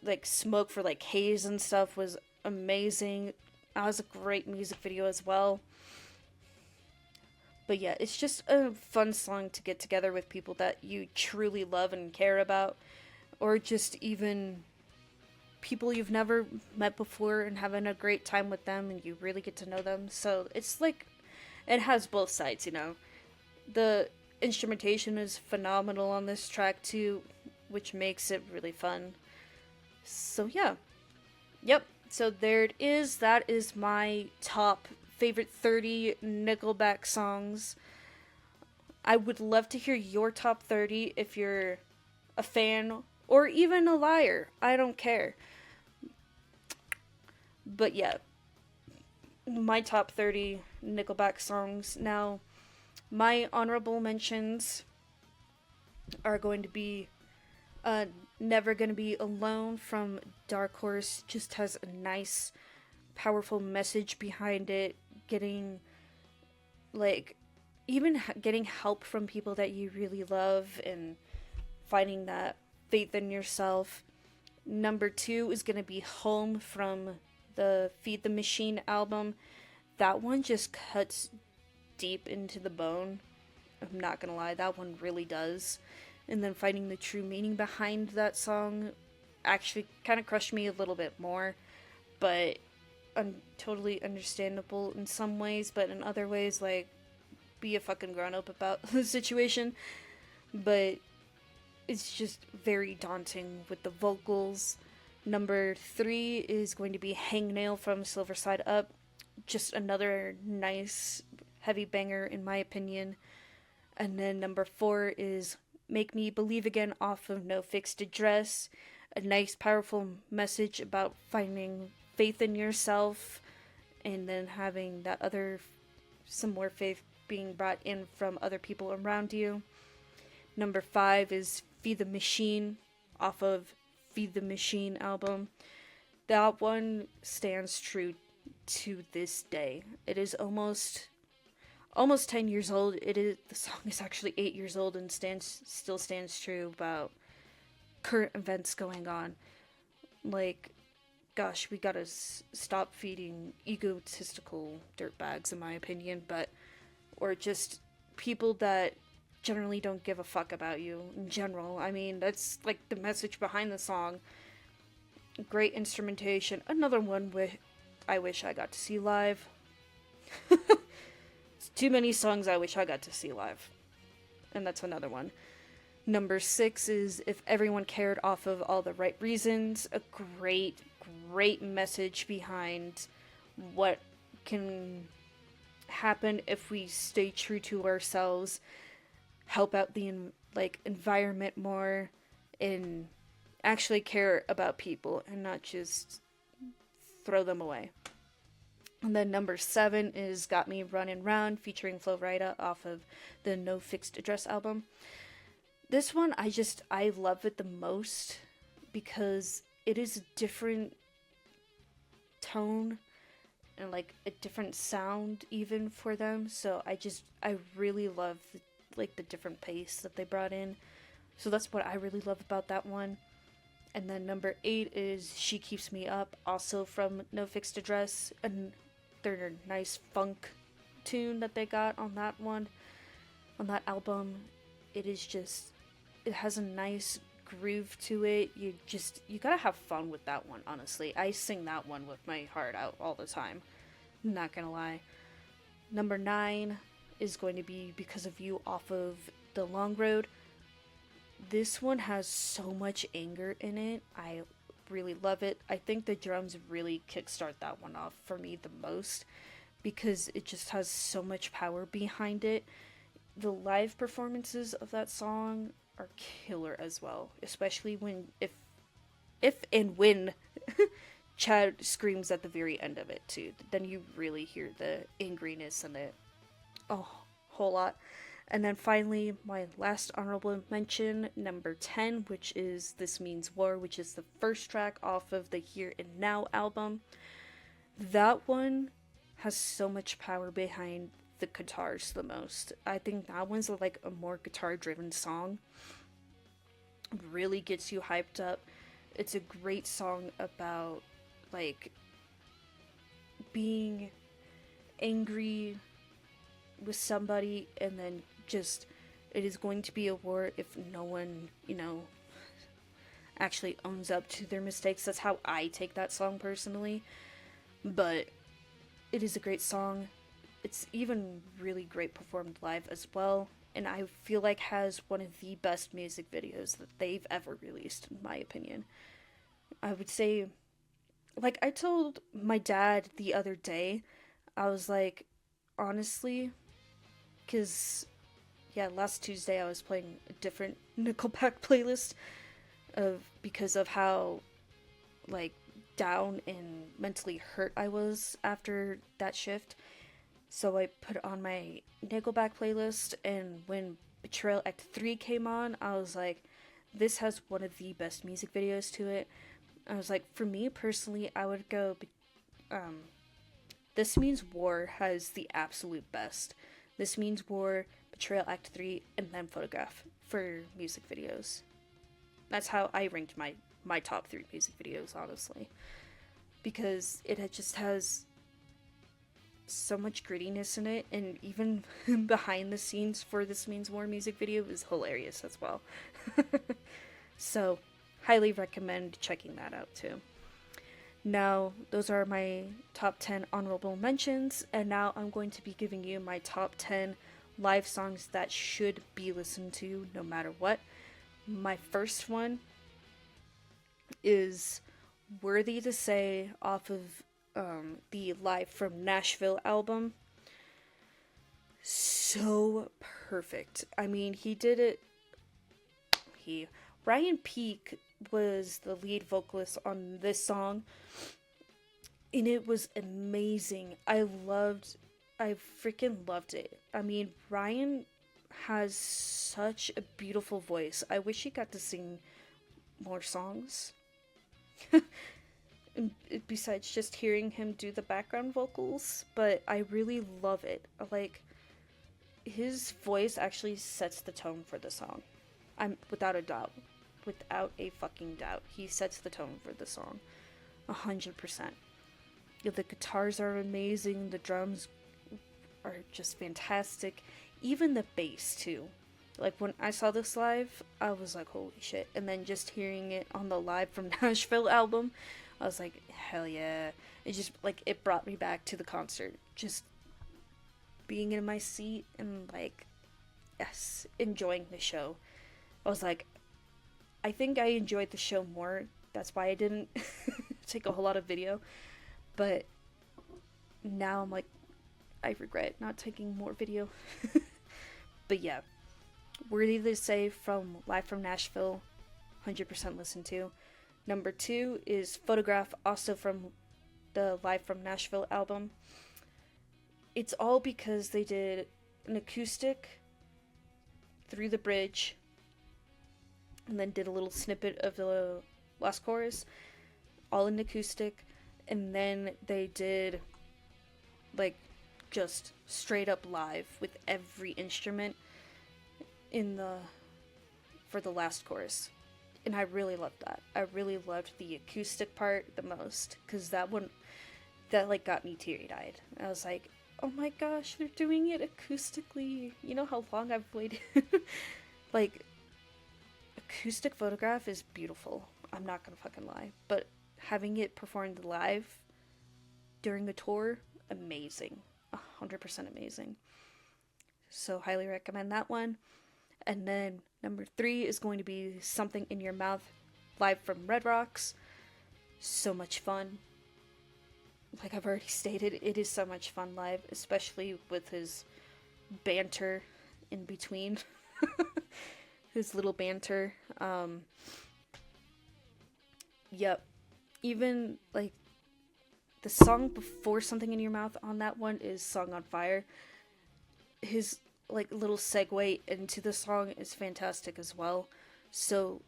like smoke for like haze and stuff was amazing. That was a great music video as well. But yeah, it's just a fun song to get together with people that you truly love and care about, or just even people you've never met before and having a great time with them and you really get to know them. So it's like, it has both sides, you know. The instrumentation is phenomenal on this track too, which makes it really fun. So yeah. Yep. So there it is. That is my top favorite 30 Nickelback songs. I would love to hear your top 30 if you're a fan or even a liar. I don't care. But yeah, my top 30 Nickelback songs. Now, my honorable mentions are going to be Never Gonna Be Alone from Dark Horse. Just has a nice, powerful message behind it. Getting, like, even getting help from people that you really love and finding that faith in yourself. Number 2 is going to be Home from the Feed the Machine album. That one just cuts deep into the bone. I'm not gonna lie, that one really does. And then finding the true meaning behind that song actually kind of crushed me a little bit more. But totally understandable in some ways, but in other ways, like, be a fucking grown up about the situation. But it's just very daunting with the vocals. Number 3 is going to be Hangnail from Silver Side Up. Just another nice, heavy banger in my opinion. And then number 4 is Make Me Believe Again off of No Fixed Address. A nice, powerful message about finding faith in yourself and then having that some more faith being brought in from other people around you. Number 5 is Feed the Machine off of Feed the Machine album. That one stands true to this day. It is almost 10 years old. The song is actually 8 years old and still stands true about current events going on. Like, gosh, we gotta stop feeding egotistical dirtbags, in my opinion, or just people that generally don't give a fuck about you in general. I mean, that's like the message behind the song. Great instrumentation. Another one I wish I got to see live. It's too many songs I wish I got to see live. And that's another one. Number 6 is If Everyone Cared off of All the Right Reasons. A great, great message behind what can happen if we stay true to ourselves, help out the environment more, and actually care about people and not just throw them away. And then number 7 is Got Me Running Round featuring Flo Rida off of the No Fixed Address album. This one, I love it the most because it is a different tone and like a different sound even for them. So I really love the different pace that they brought in. So that's what I really love about that one. And then number 8 is She Keeps Me Up, also from No Fixed Address, and their nice funk tune that they got on that one, on that album. It has a nice groove to it. You gotta have fun with that one, honestly. I sing that one with my heart out all the time. Not gonna lie. Number 9 is going to be Because of You off of The Long Road. This one has so much anger in it. I really love it. I think the drums really kickstart that one off for me the most because it just has so much power behind it. The live performances of that song are killer as well, especially when if and when Chad screams at the very end of it too. Then you really hear the angriness in it a whole lot. And then finally, my last honorable mention, number 10, which is This Means War, which is the first track off of the Here and Now album. That one has so much power behind the guitars the most. I think that one's like a more guitar driven song. Really gets you hyped up. It's a great song about like being angry with somebody and then just it is going to be a war if no one, actually owns up to their mistakes. That's how I take that song personally. But it is a great song. It's even really great performed live as well. And I feel like has one of the best music videos that they've ever released, in my opinion. I would say, like, I told my dad the other day, I was like, honestly, because, yeah, last Tuesday I was playing a different Nickelback playlist because of how, like, down and mentally hurt I was after that shift. So I put on my Nickelback playlist, and when Betrayal Act 3 came on, I was like, this has one of the best music videos to it. I was like, for me personally, I would go, This Means War has the absolute best. This Means War, Betrayal Act 3, and then Photograph for music videos. That's how I ranked my top 3 music videos, honestly. Because just has so much grittiness in it, and even behind the scenes for This Means War music video is hilarious as well. So, highly recommend checking that out too. Now, those are my top 10 honorable mentions, and now I'm going to be giving you my top 10 live songs that should be listened to no matter what. My first one is Worthy to Say off of the Live from Nashville album. So perfect. I mean, he did it. Ryan Peake was the lead vocalist on this song, and it was amazing. I freaking loved it. I mean, Ryan has such a beautiful voice. I wish he got to sing more songs. Besides just hearing him do the background vocals, but I really love it. Like, his voice actually sets the tone for the song. I'm without a fucking doubt, he sets the tone for the song, 100%. The guitars are amazing, the drums are just fantastic, even the bass too. Like, when I saw this live, I was like, holy shit. And then just hearing it on the Live from Nashville album, I was like, hell yeah. It just, like, it brought me back to the concert. Just being in my seat and, like, yes, enjoying the show. I was like, I think I enjoyed the show more. That's why I didn't take a whole lot of video. But now I'm like, I regret not taking more video. But yeah, Worthy to Say from Live from Nashville, 100% listen to. Number 2 is Photograph, also from the Live from Nashville album. It's all because they did an acoustic through the bridge, and then did a little snippet of the last chorus, all in acoustic, and then they did, like, just straight up live with every instrument for the last chorus. And I really loved that. I really loved the acoustic part the most, because that like got me teary-eyed. I was like, oh my gosh, they're doing it acoustically. You know how long I've waited? Like, acoustic Photograph is beautiful. I'm not gonna fucking lie. But having it performed live during a tour, amazing. 100% amazing. So highly recommend that one. And then number 3 is going to be Something in Your Mouth, live from Red Rocks. so much fun. Like I've already stated, it is so much fun live, especially with his banter in between. His little banter. Yep. Even like the song before Something in Your Mouth on that one is Song on Fire. His like little segue into the song is fantastic as well. So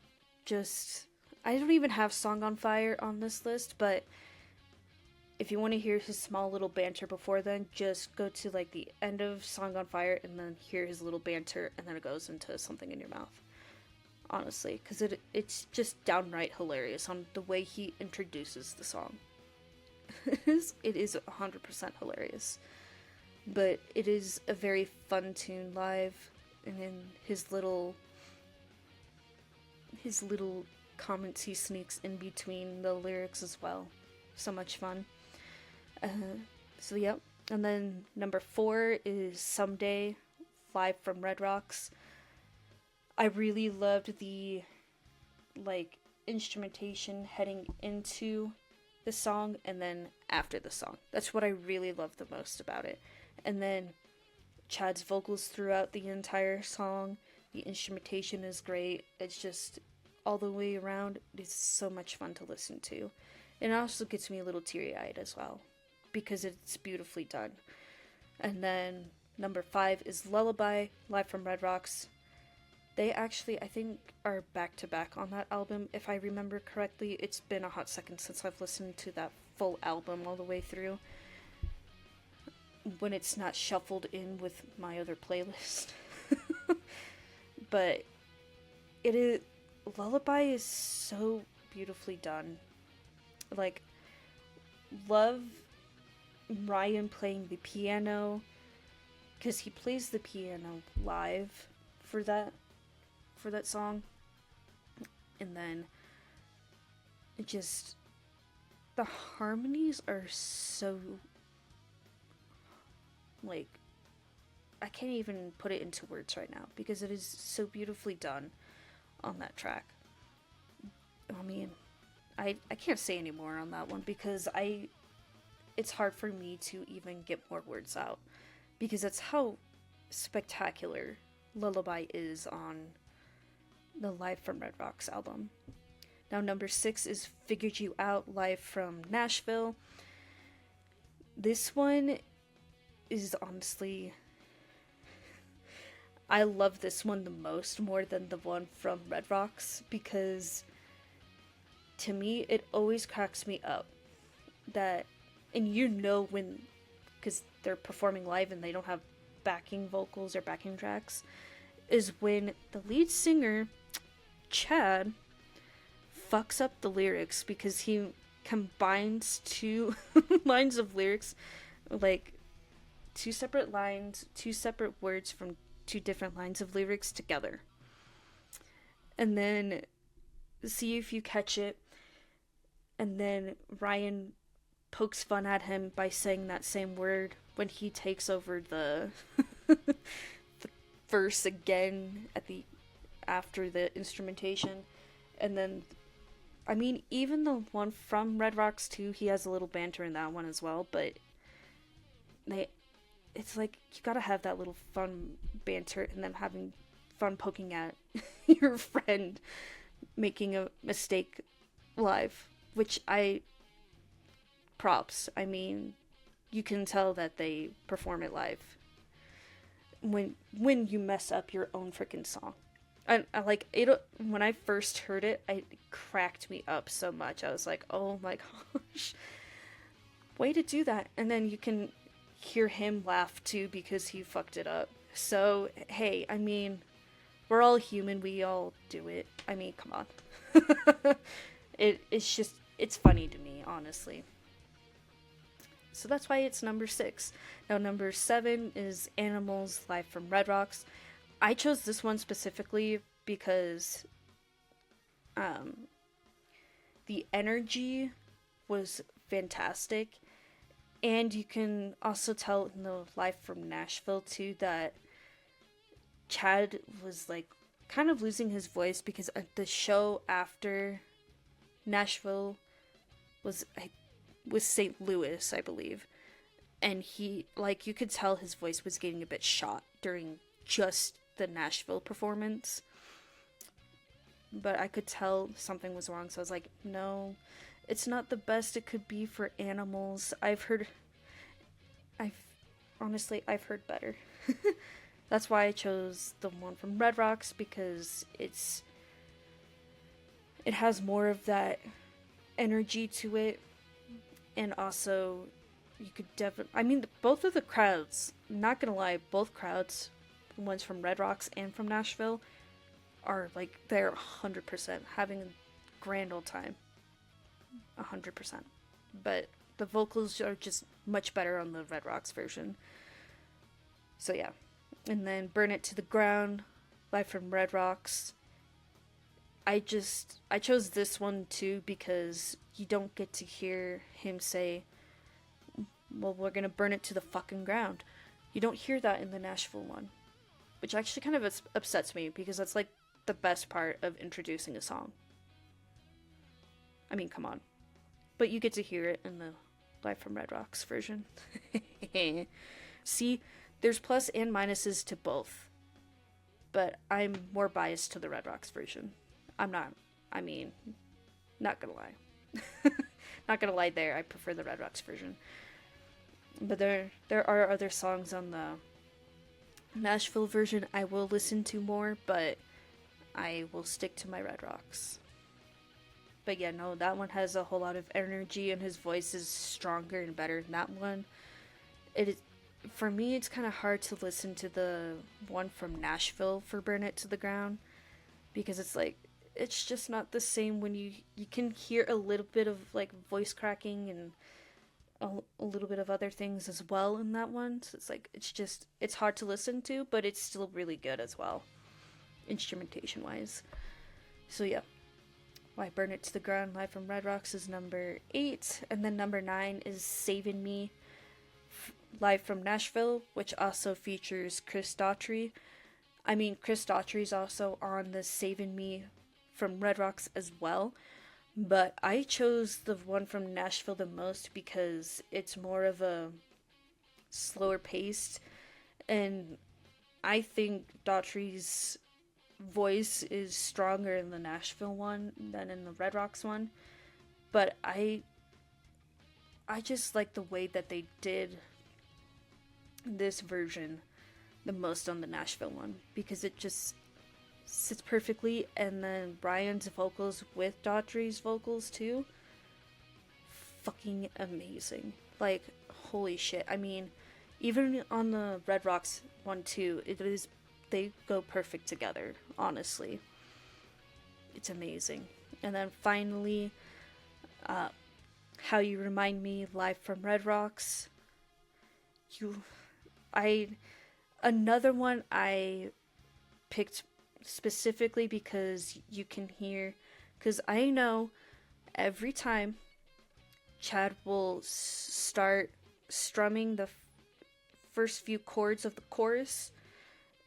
just I don't even have Song on Fire on this list, but if you want to hear his small little banter before then, just go to like the end of Song on Fire and then hear his little banter, and then it goes into Something in Your Mouth. Honestly, because it's just downright hilarious on the way he introduces the song. It is 100% hilarious, but it is a very fun tune live, and then his little comments he sneaks in between the lyrics as well. So much fun. So yep. And then number 4 is Someday, live from Red Rocks. I really loved the like instrumentation heading into the song and then after the song. That's what I really loved the most about it. And then Chad's vocals throughout the entire song. The instrumentation is great. It's just all the way around. It's so much fun to listen to. And it also gets me a little teary-eyed as well because it's beautifully done. And then number 5 is Lullaby, live from Red Rocks. They actually, I think, are back-to-back on that album, if I remember correctly. It's been a hot second since I've listened to that full album all the way through, when it's not shuffled in with my other playlist. But it is... Lullaby is so beautifully done. Like, love Ryan playing the piano, because he plays the piano live for that song. And then it just, the harmonies are so, like, I can't even put it into words right now because it is so beautifully done on that track. I mean, I can't say any more on that one because it's hard for me to even get more words out because that's how spectacular Lullaby is on the Live from Red Rocks album. Now number 6 is Figured You Out, live from Nashville. This one is honestly, I love this one the most, more than the one from Red Rocks, because to me it always cracks me up that, and you know when, because they're performing live and they don't have backing vocals or backing tracks, is when the lead singer Chad fucks up the lyrics because he combines 2 lines of lyrics, like 2 separate lines, 2 separate words from 2 different lines of lyrics together. And then see if you catch it. And then Ryan pokes fun at him by saying that same word when he takes over the verse again after the instrumentation. And then, I mean, even the one from Red Rocks 2, he has a little banter in that one as well, but it's like, you gotta have that little fun banter and then having fun poking at your friend making a mistake live, which props. I mean, you can tell that they perform it live when you mess up your own freaking song. I like it. When I first heard it, it cracked me up so much. I was like, oh my gosh, way to do that. And then you can hear him laugh too because he fucked it up. So hey, I mean, we're all human, we all do it. I mean, come on. It's funny to me, honestly. So that's why it's number 6. Now number 7 is Animals, live from Red Rocks. I chose this one specifically because the energy was fantastic, and you can also tell in the Live from Nashville too that Chad was like kind of losing his voice because at the show after Nashville, was St. Louis, I believe. And he, like, you could tell his voice was getting a bit shot during just the Nashville performance. But I could tell something was wrong, so I was like, no, it's not the best it could be for Animals. I've, honestly, I've heard better. That's why I chose the one from Red Rocks, because it has more of that energy to it, and also you could definitely, I mean, both of the crowds, not gonna lie, both crowds, the ones from Red Rocks and from Nashville, are like, they're 100% having a grand old time. 100%. But the vocals are just much better on the Red Rocks version. So yeah. And then Burn It to the Ground, live from Red Rocks. I chose this one too because you don't get to hear him say, well, we're gonna burn it to the fucking ground. You don't hear that in the Nashville one, which actually kind of upsets me, because that's like the best part of introducing a song. I mean, come on. But you get to hear it in the live from Red Rocks version. See, there's plus and minuses to both, but I'm more biased to the Red Rocks version. Not gonna lie. Not gonna lie there, I prefer the Red Rocks version. But there are other songs on the Nashville version I will listen to more, but I will stick to my Red Rocks. But yeah, no, that one has a whole lot of energy, and his voice is stronger and better than that one. It is, for me, it's kind of hard to listen to the one from Nashville for Burn It to the Ground, because it's like, it's just not the same when you can hear a little bit of like voice cracking and a little bit of other things as well in that one. So it's like, it's hard to listen to, but it's still really good as well, instrumentation wise. So yeah, Why Burn It to the Ground, live from Red Rocks, is number 8. And then number 9 is Savin' Me, live from Nashville, which also features Chris Daughtry. I mean, Chris Daughtry's also on the Savin' Me from Red Rocks as well. But I chose the one from Nashville the most because it's more of a slower paced, and I think Daughtry's voice is stronger in the Nashville one than in the Red Rocks one. But I just like the way that they did this version the most on the Nashville one, because it just sits perfectly. And then Brian's vocals with Daughtry's vocals too, fucking amazing. Like, holy shit. I mean, even on the Red Rocks one too, they go perfect together, honestly. It's amazing. And then finally, How You Remind Me, live from Red Rocks. Another one I picked specifically because you can hear, because I know every time Chad will start strumming the first few chords of the chorus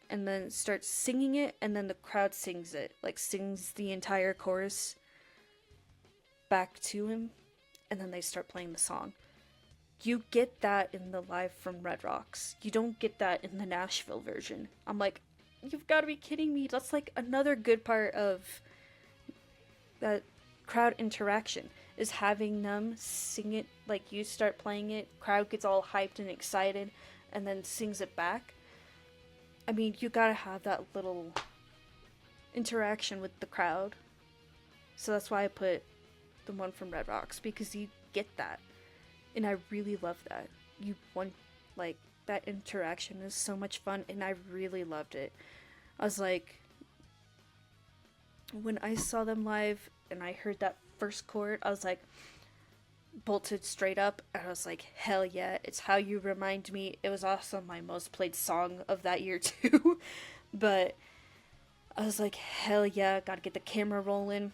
and then starts singing it, and then the crowd sings it, like sings the entire chorus back to him, and then they start playing the song. You get that in the live from Red Rocks. You don't get that in the Nashville version. I'm like, you've got to be kidding me. That's like another good part of that crowd interaction, is having them sing it, like you start playing it, crowd gets all hyped and excited, and then sings it back. I mean, you gotta have that little interaction with the crowd. So that's why I put the one from Red Rocks, because you get that. And I really love that. That interaction is so much fun, and I really loved it. I was like, when I saw them live and I heard that first chord, I was like, bolted straight up, and I was like, hell yeah, it's How You Remind Me. It was also my most played song of that year too. But I was like, hell yeah, gotta get the camera rolling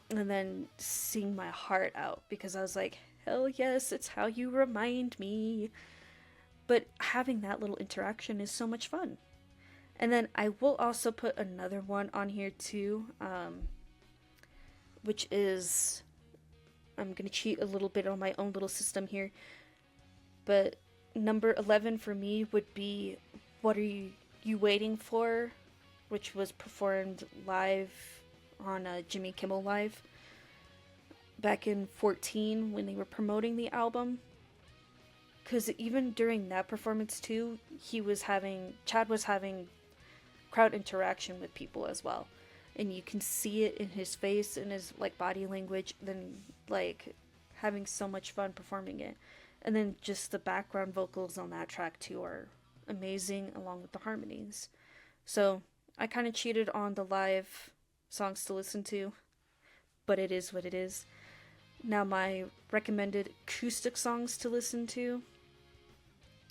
and then sing my heart out, because I was like, hell yes, it's How You Remind Me. But having that little interaction is so much fun. And then I will also put another one on here too, which is I'm gonna cheat a little bit on my own little system here. But number 11 for me would be What Are You Waiting For? Which was performed live on Jimmy Kimmel Live back in 14 when they were promoting the album. Because even during that performance too, Chad was having crowd interaction with people as well. And you can see it in his face and his like body language, then like having so much fun performing it. And then just the background vocals on that track too are amazing along with the harmonies. So I kind of cheated on the live songs to listen to, but it is what it is. Now my recommended acoustic songs to listen to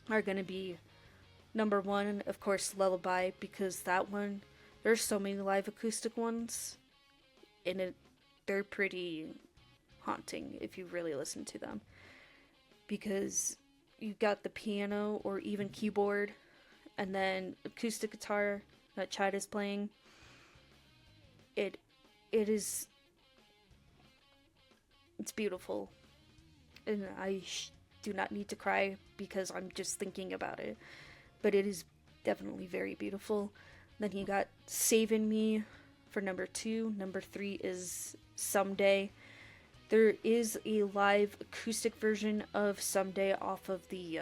are going to be number 1, of course, Lullaby, because that one, there's so many live acoustic ones, and they're pretty haunting if you really listen to them. Because you've got the piano or even keyboard, and then acoustic guitar that Chad is playing. It's beautiful. And I do not need to cry because I'm just thinking about it. But it is definitely very beautiful. Then you got Saving Me for number 2. Number 3 is Someday. There is a live acoustic version of Someday off of the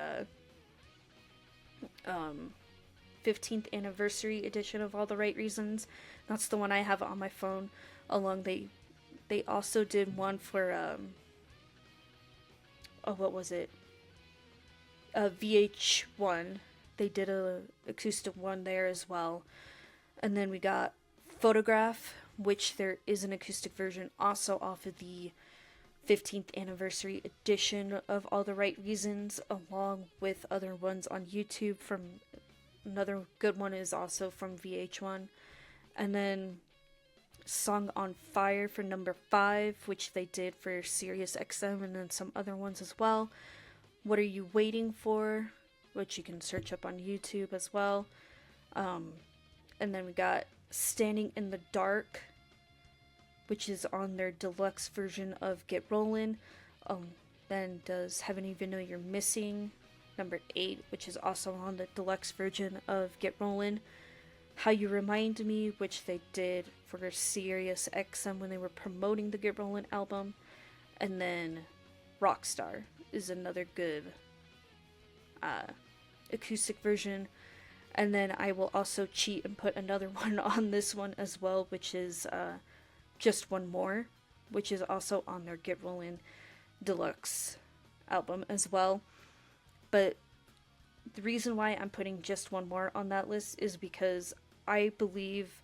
15th anniversary edition of All the Right Reasons. That's the one I have on my phone. They also did one for what was it? VH1. They did a acoustic one there as well. And then we got Photograph, which there is an acoustic version also off of the 15th anniversary edition of All the Right Reasons, along with other ones on YouTube. From another good one is also from VH1. And then Song on Fire for number 5, which they did for Sirius XM, and then some other ones as well. What Are You Waiting For, which you can search up on YouTube as well. And then we got Standing in the Dark, which is on their deluxe version of Get Rollin'. Then Does Heaven Even Know You're Missing, number 8, which is also on the deluxe version of Get Rollin'. How You Remind Me, which they did for Sirius XM when they were promoting the Get Rollin' album. And then Rockstar is another good acoustic version. And then I will also cheat and put another one on this one as well, which is Just One More, which is also on their Get Rollin' deluxe album as well. But the reason why I'm putting Just One More on that list is because I believe,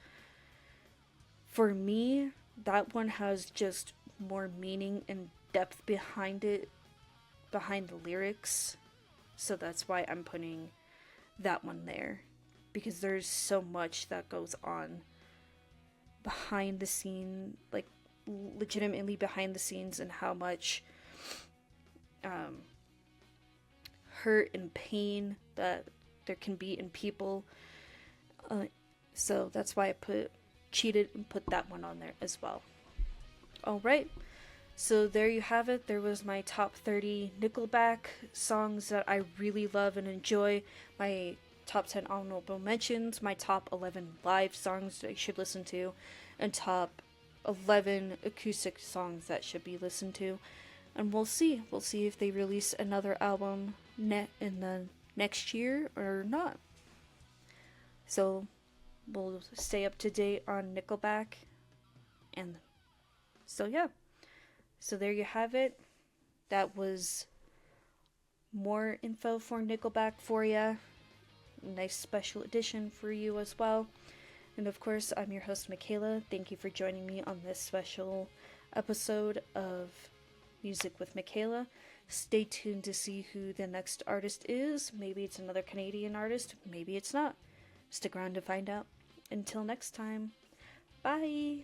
for me, that one has just more meaning and depth behind it, behind the lyrics. So that's why I'm putting that one there, because there's so much that goes on behind the scene, like legitimately behind the scenes, and how much hurt and pain that there can be in people. So that's why I cheated and put that one on there as well. Alright, so there you have it. There was my top 30 Nickelback songs that I really love and enjoy, my top 10 honorable mentions, my top 11 live songs that you should listen to, and top 11 acoustic songs that should be listened to. And we'll see if they release another album in the next year or not. So we'll stay up to date on Nickelback. And so yeah, so there you have it. That was more info for Nickelback for you. Nice special edition for you as well. And of course, I'm your host, Michaela. Thank you for joining me on this special episode of Music with Michaela. Stay tuned to see who the next artist is. Maybe it's another Canadian artist, maybe it's not. Stick around to find out. Until next time, bye!